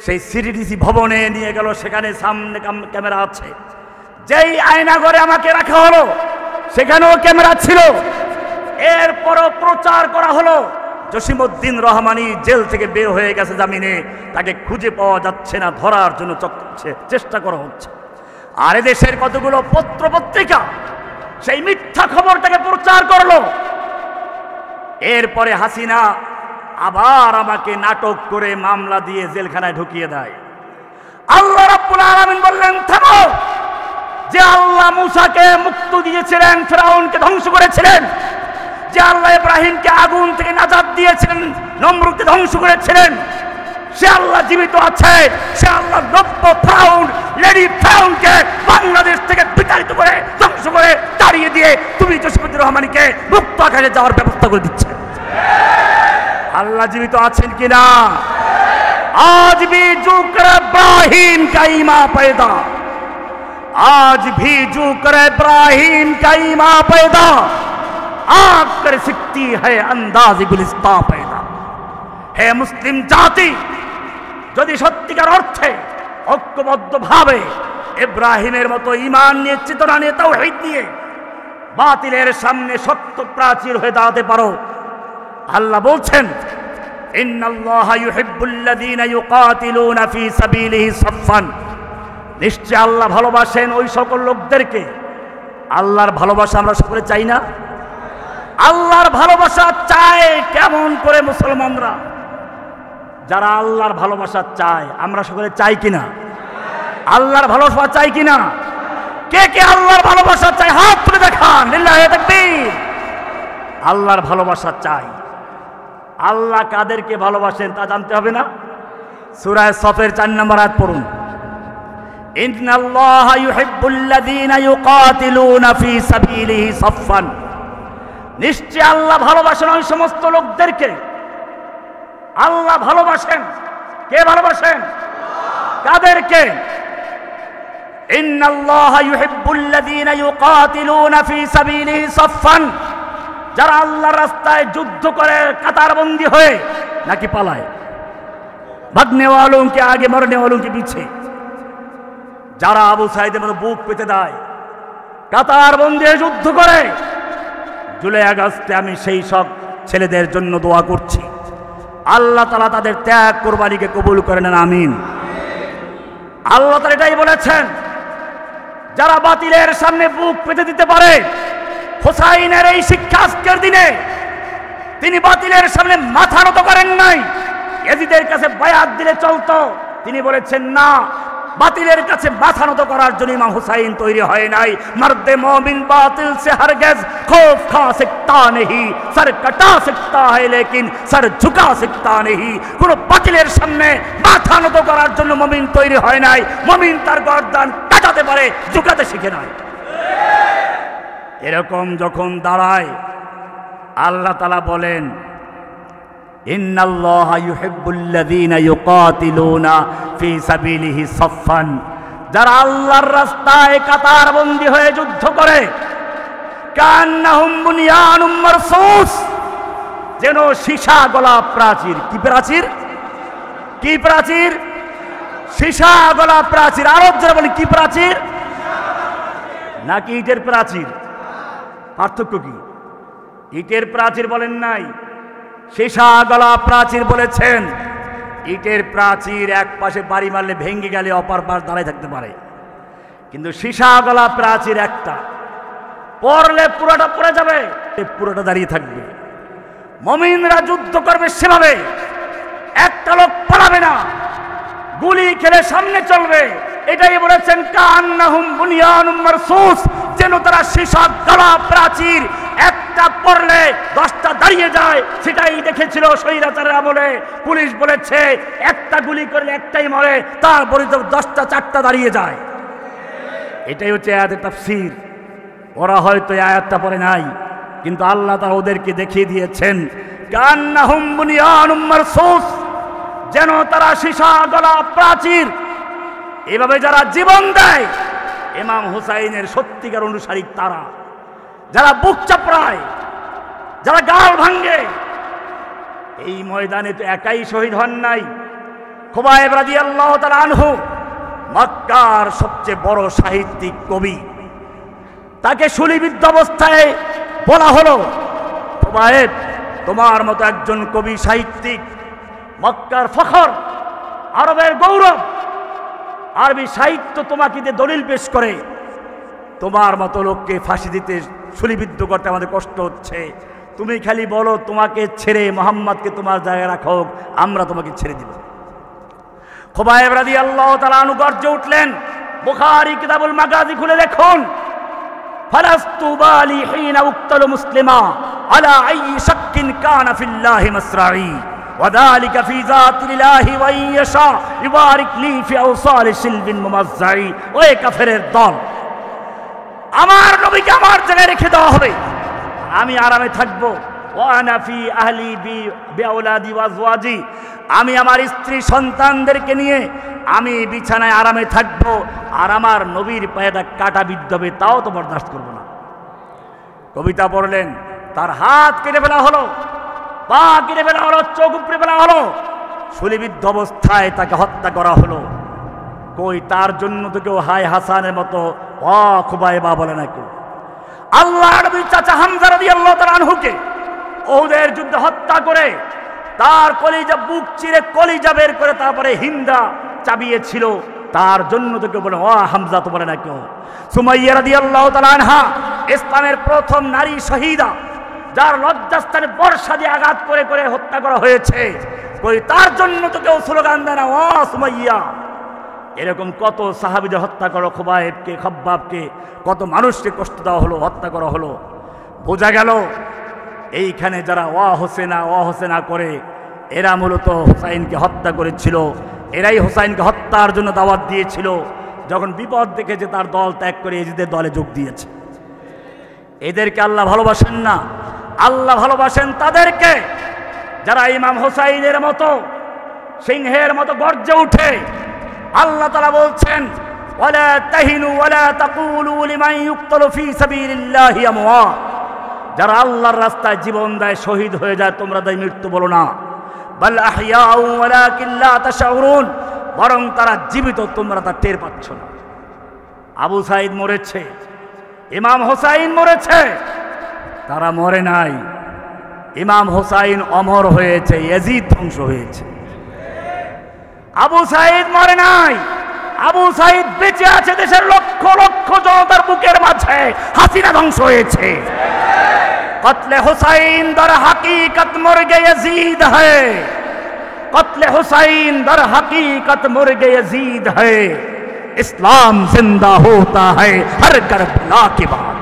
সেই সিটিডিসি ভবনে নিয়ে গেল, সেখানে সামনে ক্যামেরা আছে। যেই আয়নাঘরে আমাকে রাখা হলো সেখানেও ক্যামেরা ছিল। এরপরও প্রচার করা হলো জসিমউদ্দিন রহমানী জেল থেকে বের হয়ে গেছে জামিনে, তাকে খুঁজে পাওয়া যাচ্ছে না, ধরার জন্য চেষ্টা করা হচ্ছে। আর এদেশের কতগুলো পত্র পত্রিকা সেই মিথ্যা খবরটাকে প্রচার করলো। এরপরে হাসিনা আবার আমাকে নাটক করে মামলা দিয়ে জেলখানায় ঢুকিয়ে দেয়। আল্লাহ রাব্বুল আলামিন বললেন থামো। যে আল্লাহ মূসাকে মুক্ত দিয়েছিলেন, ফিরআউনকে ধ্বংস করেছিলেন, যে আল্লাহ ইব্রাহিমকে আগুন থেকে নাজাত দিয়েছিলেন, নমরুদকে ধ্বংস করেছিলেন, সে আল্লাহ জীবিত আছে। সে আল্লাহ নব্য ফিরআউন লেডি ফিরআউনকে বাংলাদেশ থেকে বিতাড়িত করে ধ্বংস করে তাড়িয়ে দিয়ে তুমি জসিমউদ্দিন রহমানীকে মুক্ত আকাশে যাওয়ার ব্যবস্থা করে দিচ্ছে। আল্লাহ জীবিত আছেন কিনা? আজ भी जुकर इब्राहिम का ईमा पैदा आज भी जो करे इब्राहिम का ईमान पैदा, आग कर सकती है अंदाज़ गुलिस्ता पैदा। হে মুসলিম জাতি, যদি সত্যিকার অর্থে ঐক্যবদ্ধভাবে ইব্রাহিমের মতো ঈমান নিয়ে, চেতনা নিয়ে, তাওহীদ নিয়ে বাতিলের সামনে সত্য প্রাচীর হয়ে দাঁড়াতে পারো, আল্লাহ বলছেন ইন্নাল্লাহা ইউহিব্বুল্লাযীনা ইউকাতিলুনা ফী সাবিলিহি সাফফান, নিশ্চয় আল্লাহ ভালোবাসেন ওই সকল লোকদেরকে। আল্লাহর ভালোবাসা আমরা সকলে চাই না? আল্লাহর ভালোবাসা চায় কেমন করে মুসলমানরা? যারা আল্লাহর ভালোবাসা চায়, আমরা সকলে চাই কিনা? আল্লাহর ভালোবাসা চাই কিনা? কে কে আল্লাহর ভালোবাসা চায় হাত তুলে দেখান, লিল্লাহি তাকবীর। আল্লাহর ভালোবাসা চাই। আল্লাহ কাদেরকে ভালোবাসেন তা জানতে হবে না? সূরা সফের 4 নম্বর আয়াত পড়ুন। ইন্নাল্লাহা ইউহিব্বুল্লাযীনা ইউকাতিলুনা ফী সাবিলিহি সাফফান, নিশ্চয় আল্লাহ ভালোবাসেন ওই সমস্ত লোকদেরকে। আল্লাহ ভালোবাসেন। কে ভালোবাসেন? কাদেরকে? ইন্নাল্লাহা ইউহিব্বুল্লাযীনা ইউকাতিলুনা ফী সাবিলিহি সাফফান, যারা আল্লাহর রাস্তায় যুদ্ধ করে কাতারবন্দি হয়ে, নাকি পালায়, ভাগনে ওয়ালোं के आगे मरने वालों के पीछे, যারা আবু সাঈদের মতো বুক পেতে দেয়, কাতারবন্দি হয়ে যুদ্ধ করে। জুলাই আগস্টে আমি সেই সব ছেলেদের জন্য দোয়া করছি, আল্লাহ তাআলা তাদের ত্যাগ কোরবানিকে কবুল করে নেন, আমিন। আল্লাহ তাআলা এটাই বলেছেন, যারা বাতিলের সামনে বুক পেতে দিতে পারে। হুসাইনের এই শিক্ষা আজকের দিনে, তিনি বাতিলের সামনে মাথা নত করেন নাই। ইয়াজিদের কাছে বায়াত দিলে চলতো, তিনি বলেছেন না, বাতিলের কাছে মাথা নত করার জন্য ইমাম হুসাইন তৈরি হয় নাই। মর্দে মুমিন বাতিল সে হরগিজ খৌফ খা सकता नहीं, সর কাটা सकता है लेकिन সর ঝুকা सकता नहीं। কোন বাতিলের সামনে মাথা নত করার জন্য মুমিন তৈরি হয় নাই। মুমিন তার গর্দান কাটাতে পারে, ঝুকাতে শিখে নাই। এরকম যখন দাঁড়ায়, আল্লাহ তাআলা বলেন ইন্নাল্লাহা ইউহিব্বুল্লাযীনা ইউকাতিলুনা ফী সাবিলিহি সাফফান, যারা আল্লাহর রাস্তায় কাতারবন্দি হয়ে যুদ্ধ করে। কান্নাহুম বুনিয়ানুম মারসুস, যেন সীসা গলা প্রাচীর। কি প্রাচীর? কি প্রাচীর? সীসা গলা প্রাচীর। আরব যারা বলে কি প্রাচীর? নাকি ইটের প্রাচীর? পার্থক্য কি? ইটের প্রাচীর বলেন নাই, সীসা গলা প্রাচীর বলেছেন। ইটের প্রাচীর এক পাশে বাড়ি মারলে ভেঙে গেলে অপর পাশ দাঁড়ায় থাকতে পারে, কিন্তু সীসা গলা প্রাচীর একটা, পড়লে পুরোটা পড়ে যাবে, পুরোটা দাঁড়িয়ে থাকবে। মুমিনরা যুদ্ধ করবে সেভাবে, একটা লোক পালাবে না, গুলি খেলে সামনে চলবে। এটাই বলেছেন কান্নাহুম বুনিয়ানুম মারসুস, যেন তারা সীসা গলা প্রাচীর, একটা পড়লে 10টা দাঁড়িয়ে যায়। সেটাই দেখেছিল স্বৈরাচারের আমলে। পুলিশ বলেছে একটা গুলি করলে একটাই মরে, তার বিরুদ্ধে 10টা 4টা দাঁড়িয়ে যায়। এটাই হচ্ছে আয়াতের তাফসীর। ওরা হয়তো এই আয়াতটা পড়ে নাই, কিন্তু আল্লাহ তাআলা ওদেরকে দেখিয়ে দিয়েছেন কান্নাহুম বুনিয়ানুম মারসুস, যেন তারা সীসা গলা প্রাচীর। এভাবে যারা জীবন দেয়, ইমাম হুসাইনের সত্যিকার অনুসারী তারা, যারা বুক চাপড়ায়, যারা গাল ভাঙ্গে। এই ময়দানে তো একাই শহীদ হন নাই। খুবাইব রাদিয়াল্লাহু তাআলা আনহু, মক্কার সবচেয়ে বড় সাহিত্যিক কবি, তাকে শুলিবিদ্ধ অবস্থায় বলা হলো, খুবাইব তোমার মতো একজন কবি সাহিত্যিক, মক্কার ফখর, আরবের গৌরব, আরবি সাহিত্য তোমাকে দিয়ে দলিল পেশ করে, তোমার মতো লোককে ফাঁসি দিতে, শুলিবিদ্ধ করতে আমাদের কষ্ট হচ্ছে। তুমি খালি বলো তোমাকে ছেড়ে মুহাম্মদকে তোমার জায়গায় রাখো, আমরা তোমাকে ছেড়ে দিব। খুবাইব রাদিয়াল্লাহু তাআলা আনহু গর্জে উঠলেন। বুখারী কিতাবুল মাগাজি খুলে দেখুন, ফালাস্তু বালি হিনা উক্তালু মুসলিমা আলা আইয়ি শাক্কিন কানা ফিল্লাহি মাসরাঈ ওয়াযালিকা ফি যাতিল্লাহি ওয়া ইয়াশা ইবারিক লি ফি আওসালি শিলবিন মুমাজ্জাই। ওই কাফেরের দল, আমার নবীকে আমার জায়গায় রেখে দেওয়া হবে, আমি আরামে থাকবো। ওয়ানা ফি আহলি বিআওলাদি ওয়াজওয়াজি, আমি আমার স্ত্রী সন্তানদেরকে নিয়ে আমি বিছানায় আরামে থাকবো, আর আমার নবীর পায়েটা কাটা বিদ্ধ হবে তাও তো বরদাস্ত করবো না। কবিতা পড়লেন, তার হাত কেটে ফেলা হলো, পা কেটে ফেলা হলো, চোখ উপড়ে ফেলা হলো, শুলিবিদ্ধ অবস্থায় তাকে হত্যা করা হলো। কই তার জন্য তো কেউ হায় হাসানের মতো খুবাইবা বলে না কেউ। আল্লাহর নবীর চাচা হামজা রাদিয়াল্লাহু তাআলা আনহুকে উহুদের যুদ্ধে হত্যা করে তার কলিজা বুক চিরে কলিজা বের করে তারপরে হিন্দা চাবিয়েছিল, তার জন্য তো কেউ বলে হামজা তো বলে না কেউ। সুমাইয়া রাদিয়াল্লাহু তাআলা আনহা ইসলামের প্রথম নারী শহীদা, যার লজ্জাস্থানে বর্ষা দিয়ে আঘাত করে করে হত্যা করা হয়েছে, কই তার জন্য তো কেউ স্লোগান দেয় না সুমাইয়া। এরকম কত সাহাবীদের হত্যা করা, খুবাইবকে, খাব্বাবকে, কত মানুষকে কষ্ট দেওয়া হলো, হত্যা করা হলো। বোঝা গেল এইখানে যারা হোসেনা করে এরা মূলত হুসাইনকে হত্যা করেছিল, এরাই হুসাইনকে হত্যার জন্য দাওয়াত দিয়েছিল। যখন বিপদ দেখেছে তার দল ত্যাগ করে এজিদের দলে যোগ দিয়েছে। এদেরকে আল্লাহ ভালোবাসেন না, আল্লাহ ভালোবাসেন তাদেরকে যারা ইমাম হুসাইনের মতো সিংহের মতো গর্জে উঠে। আল্লাহ তাআলা বলছেন, ওয়ালা তাহিনু ওয়ালা তাকুলু লিমান ইউকতালু ফী সাবিলিল্লাহি আমওয়াত, যারা আল্লাহর রাস্তায় জীবন দেয়, শহীদ হয়ে যায়, তোমরা তাই মৃত্যু বলো না। বাল আহইয়াউ ওয়ালাকিন লা তাশউরুন, বরং তারা জীবিত, তোমরা তা টের পাচ্ছ না। আবু সাঈদ মরেছে, ইমাম হোসাইন মরেছে, তারা মরে নাই। ইমাম হোসাইন অমর হয়েছে, ইয়াজিদ ধ্বংস হয়েছে। আবু সাঈদ মরে নাই, আবু সাঈদ বেঁচে আছে দেশের লক্ষ লক্ষ জনতার বুকের মাঝে। হাসিনা ধ্বংস হয়েছে। কতলে হুসাইন দর হकीकत মুরগে यजीद है, कत्ल हुसैन दर हकीकत मुर्गे यजीद है, इस्लाम जिंदा होता है हर करबला के बाद।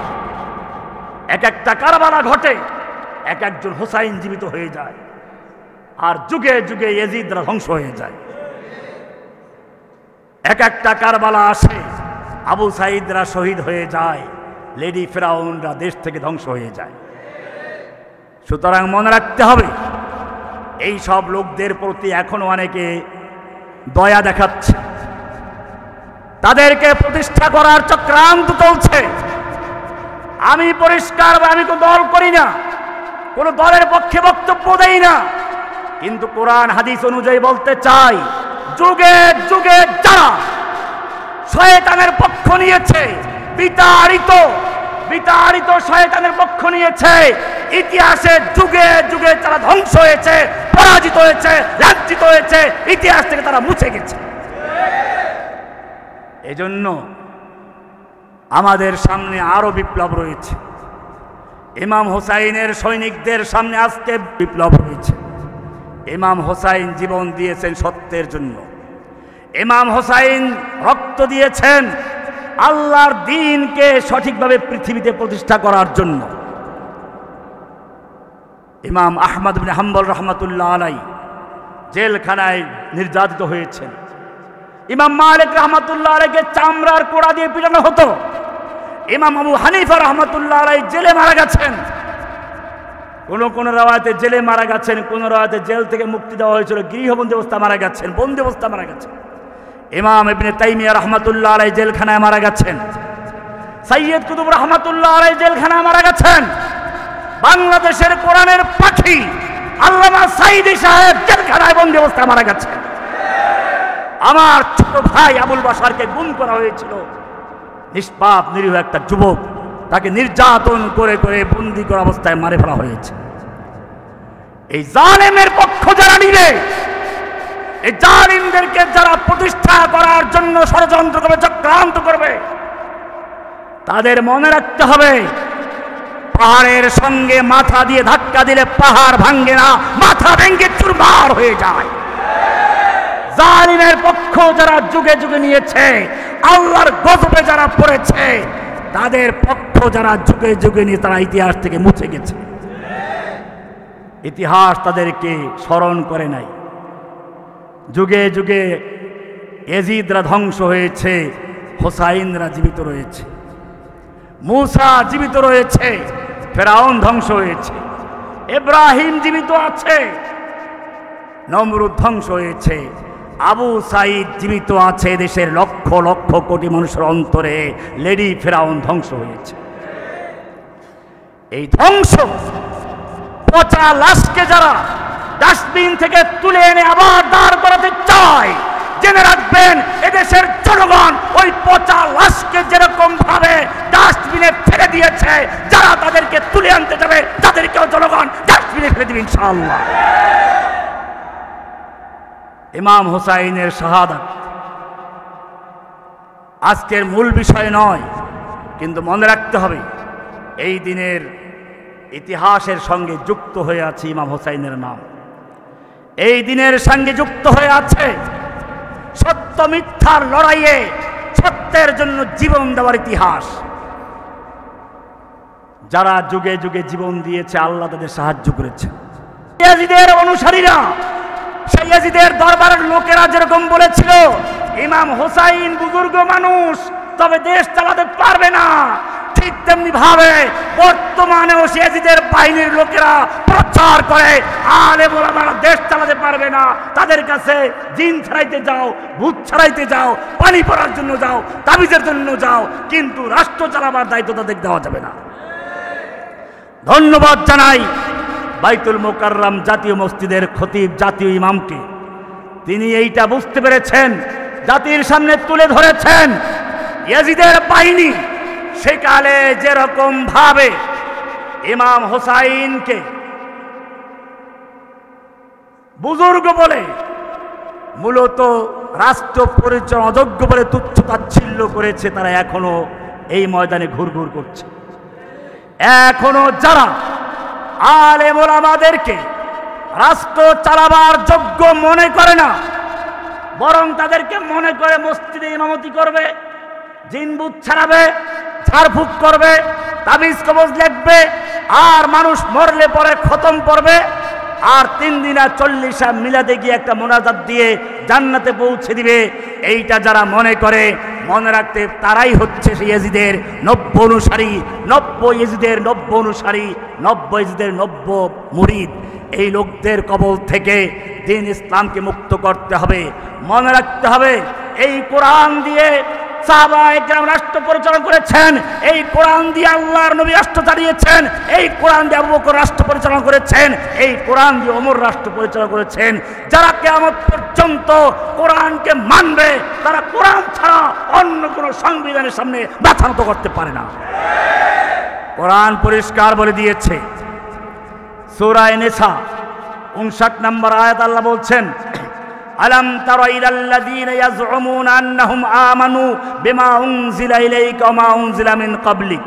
এক একটা কারবালা ঘটে, এক একজন হুসাইন জীবিত হয়ে যায়, আর যুগে যুগে ইয়াজিদরা ধ্বংস হয়ে যায়। এক একটা কারবালা আসে, আবু সাঈদরা শহীদ হয়ে যায়, লেডি ফেরাউনরা দেশ থেকে ধ্বংস হয়ে যায়। সুতরাং মনে রাখতে হবে, এই সব লোকদের প্রতি এখনো অনেকে দয়া দেখাচ্ছে, তাদেরকে প্রতিষ্ঠা করার চক্রান্ত চলছে। আমি পরিষ্কার, আমি কোনো দল করি না, কোনো দলের পক্ষে বক্তব্য দেই না, কিন্তু কোরআন হাদিস অনুযায়ী বলতে চাই, যুগে যুগে যারা শয়তানের পক্ষ নিয়েছে, বিতাড়িত শয়তানের পক্ষ নিয়েছে, ইতিহাসে যুগে যুগে তারা ধ্বংস হয়েছে, পরাজিত হয়েছে, লাঞ্ছিত হয়েছে, ইতিহাস থেকে তারা মুছে গেছে। এজন্য আমাদের সামনে আরো বিপ্লব রয়েছে। ইমাম হোসাইনের সৈনিকদের সামনে আজকে বিপ্লব রয়েছে। ইমাম হোসাইন জীবন দিয়েছেন সত্যের জন্য, ইমাম হোসাইন রক্ত দিয়েছেন আল্লাহর দ্বীনকে সঠিকভাবে পৃথিবীতে প্রতিষ্ঠা করার জন্য। ইমাম আহমদ বিন হাম্বল রহমাতুল্লাহ আলাইহি জেলখানায় নির্যাতিত হয়েছেন। ইমাম মালিক রহমাতুল্লাহ আলাইহিকে চামড়ার কোড়া দিয়ে পিটানো হতো। ইমাম আবু হানিফা রহমাতুল্লাহ আলাইহি জেলে মারা গেছেন। কোন রাওয়ায়াতে জেলে মারা গেছেন, কোন রাওয়ায়াতে জেল থেকে মুক্তি দেওয়া হয়েছিল, গৃহবন্দী অবস্থা মারা গেছেন, বন্দী অবস্থা মারা গেছেন। ইমাম ইবনে তাইমিয়া রহমাতুল্লাহ আলাইহি জেলখানায় মারা গেছেন। সৈয়দ কুতুব রহমাতুল্লাহ আলাইহি জেলখানায় মারা গেছেন। বাংলাদেশের কোরআনের পাখি আল্লামা সাঈদী সাহেব জেলখানায় বন্দী অবস্থায় মারা গেছেন। আমার ছোট ভাই আবুল বাশারকে গুম করা হয়েছিল, নিষ্পাপ নিরীহ একটা যুবক, তাকে নির্যাতন করে করে বন্দী করা অবস্থায় মারে ফেলা হয়েছে। এই জালেমের পক্ষ যারা নিবে, এই জালিমদেরকে যারা প্রতিষ্ঠা করার জন্য ষড়যন্ত্র করবে, চক্রান্ত করবে, তাদের মনে রাখতে হবে, পাহাড়ের সঙ্গে মাথা দিয়ে ধাক্কা দিলে পাহাড় ভাঙ্গে না, মাথা ভেঙে চুরমার হয়ে যায়। জালিমের পক্ষ যারা যুগে যুগে নিয়েছে, আল্লাহর গজবে যারা পড়েছে, তাদের পক্ষ যারা যুগে যুগে নিয়ে তারা ইতিহাস থেকে মুছে গেছে। ইতিহাস তাদেরকে স্মরণ করে নাই। যুগে যুগে ইয়াজিদরা ধ্বংস হয়েছে, হোসাইনরা জীবিত রয়েছে, মুসা জীবিত রয়েছে, ফেরাউন ধ্বংস হয়েছে। ইব্রাহিম জীবিত আছে, নমরুদ ধ্বংস হয়েছে, আবু সাইদ জীবিত আছে, দেশের লক্ষ লক্ষ কোটি মানুষের অন্তরে লেডি ফেরাউন ধ্বংস হয়েছে। এই ধ্বংস পচা লাশকে যারা ডাস্টবিন থেকে তুলে এনে আবার দাঁড় করাতে চায়, জেনে রাখবেন এদেশের জনগণ ওই পচা লাশকে যেরকম ভাবে ডাস্টবিনে ফেলে দিয়েছে, যারা তাদেরকে তুলে আনতে যাবে তাদেরকেও জনগণ ডাস্টবিনে ফেলে দিবে ইনশাআল্লাহ। ইমাম হুসাইনের শাহাদাত আজকের মূল বিষয় নয়, কিন্তু মনে রাখতে হবে এই দিনের ইতিহাসের সঙ্গে যুক্ত হয়ে আছে ইমাম হুসাইনের নাম। এই দিনের সঙ্গে যুক্ত হয়ে আছে সত্য মিথ্যার লড়াইয়ে সত্যের জন্য জীবন দেওয়ার ইতিহাস। যারা যুগে যুগে জীবন দিয়েছে আল্লাহ তাদের সাহায্য করেছে। ইয়াজিদের অনুসারীরা, সেই ইয়াজিদের দরবারের লোকেরা যেরকম বলেছিল ইমাম হুসাইন বুজুর্গ মানুষ, তবে দেশ চালাতে পারবে না, ঠিক তেমনি ভাবে বর্তমানেও ইয়াজিদের বাহিনীর লোকেরা প্রচার করে আলেম ওলামারা দেশ চালাতে পারবে না, তাদের কাছে জিন ছাড়াইতে যাও, ভূত ছাড়াইতে যাও, পানি পড়ার জন্য যাও, তাবিজের জন্য যাও, কিন্তু রাষ্ট্র চালাবার দায়িত্ব তাদের দেওয়া যাবে না। ধন্যবাদ জানাই বাইতুল মোকাররম জাতীয় মসজিদের খতিব জাতীয় ইমামকে, তিনি এইটা বুঝতে পেরেছেন, জাতির সামনে তুলে ধরেছেন ইয়াজিদের বাহিনী সেকালে যেরকম ভাবে ইমাম হুসাইনকে বুজুর্গ বলে মূলত রাষ্ট্র পরিচালনা অযোগ্য বলে তুচ্ছ তাচ্ছিল্য করেছে, তারা এখনো এই ময়দানে ঘুরঘুর করছে। এখনো যারা আলেম ওলামাদেরকে রাষ্ট্র চালাবার যোগ্য মনে করে না, বরং তাদেরকে মনে করে মসজিদে ইমামতি করবে, জিনবুত ছাড়াবে, ঝাড়ফুঁক করবে, তাবিজ কবজ লিখবে, আর মানুষ মরলে পরে খতম করবে, আর 3 দিন আর 40 মিলাদে গিয়ে একটা মোনাজাত দিয়ে জান্নাতে পৌঁছে দিবে, এইটা যারা মনে করে, মনে রাখতে তারাই হচ্ছে সেই ইয়াজিদের 90 অনুসারী, 90 ইয়াজিদের 90 অনুসারী, 90 ইয়াজিদের 90 মুরিদ। এই লোকদের কবল থেকে দিন ইসলামকে মুক্ত করতে হবে। মনে রাখতে হবে এই কোরআন দিয়ে সাহাবায়ে কেরাম রাষ্ট্র পরিচালনা করেছেন, এই কোরআন দিয়ে আল্লাহর নবী রাষ্ট্র চালিয়েছেন, এই কোরআন দিয়ে আবু বকর রাষ্ট্র পরিচালনা করেছেন, এই কোরআন দিয়ে ওমর রাষ্ট্র পরিচালনা করেছেন। যারা কিয়ামত পর্যন্ত কোরআনকে মানবে তারা কোরআন ছাড়া অন্য কোনো সংবিধানের সামনে মাথা নত করতে পারে না। কোরআন পরিষ্কার বলে দিয়েছে, সূরা নিসা 59 নম্বর আয়াত আল্লাহ বলছেন, আলাম তারা ইলাল্লাযীনা ইয়াজউমুনা আন্নাহুম আমানু বিমা উনজিলা ইলাইকা ওয়া মা উনজিলা মিন ক্বাবলিক।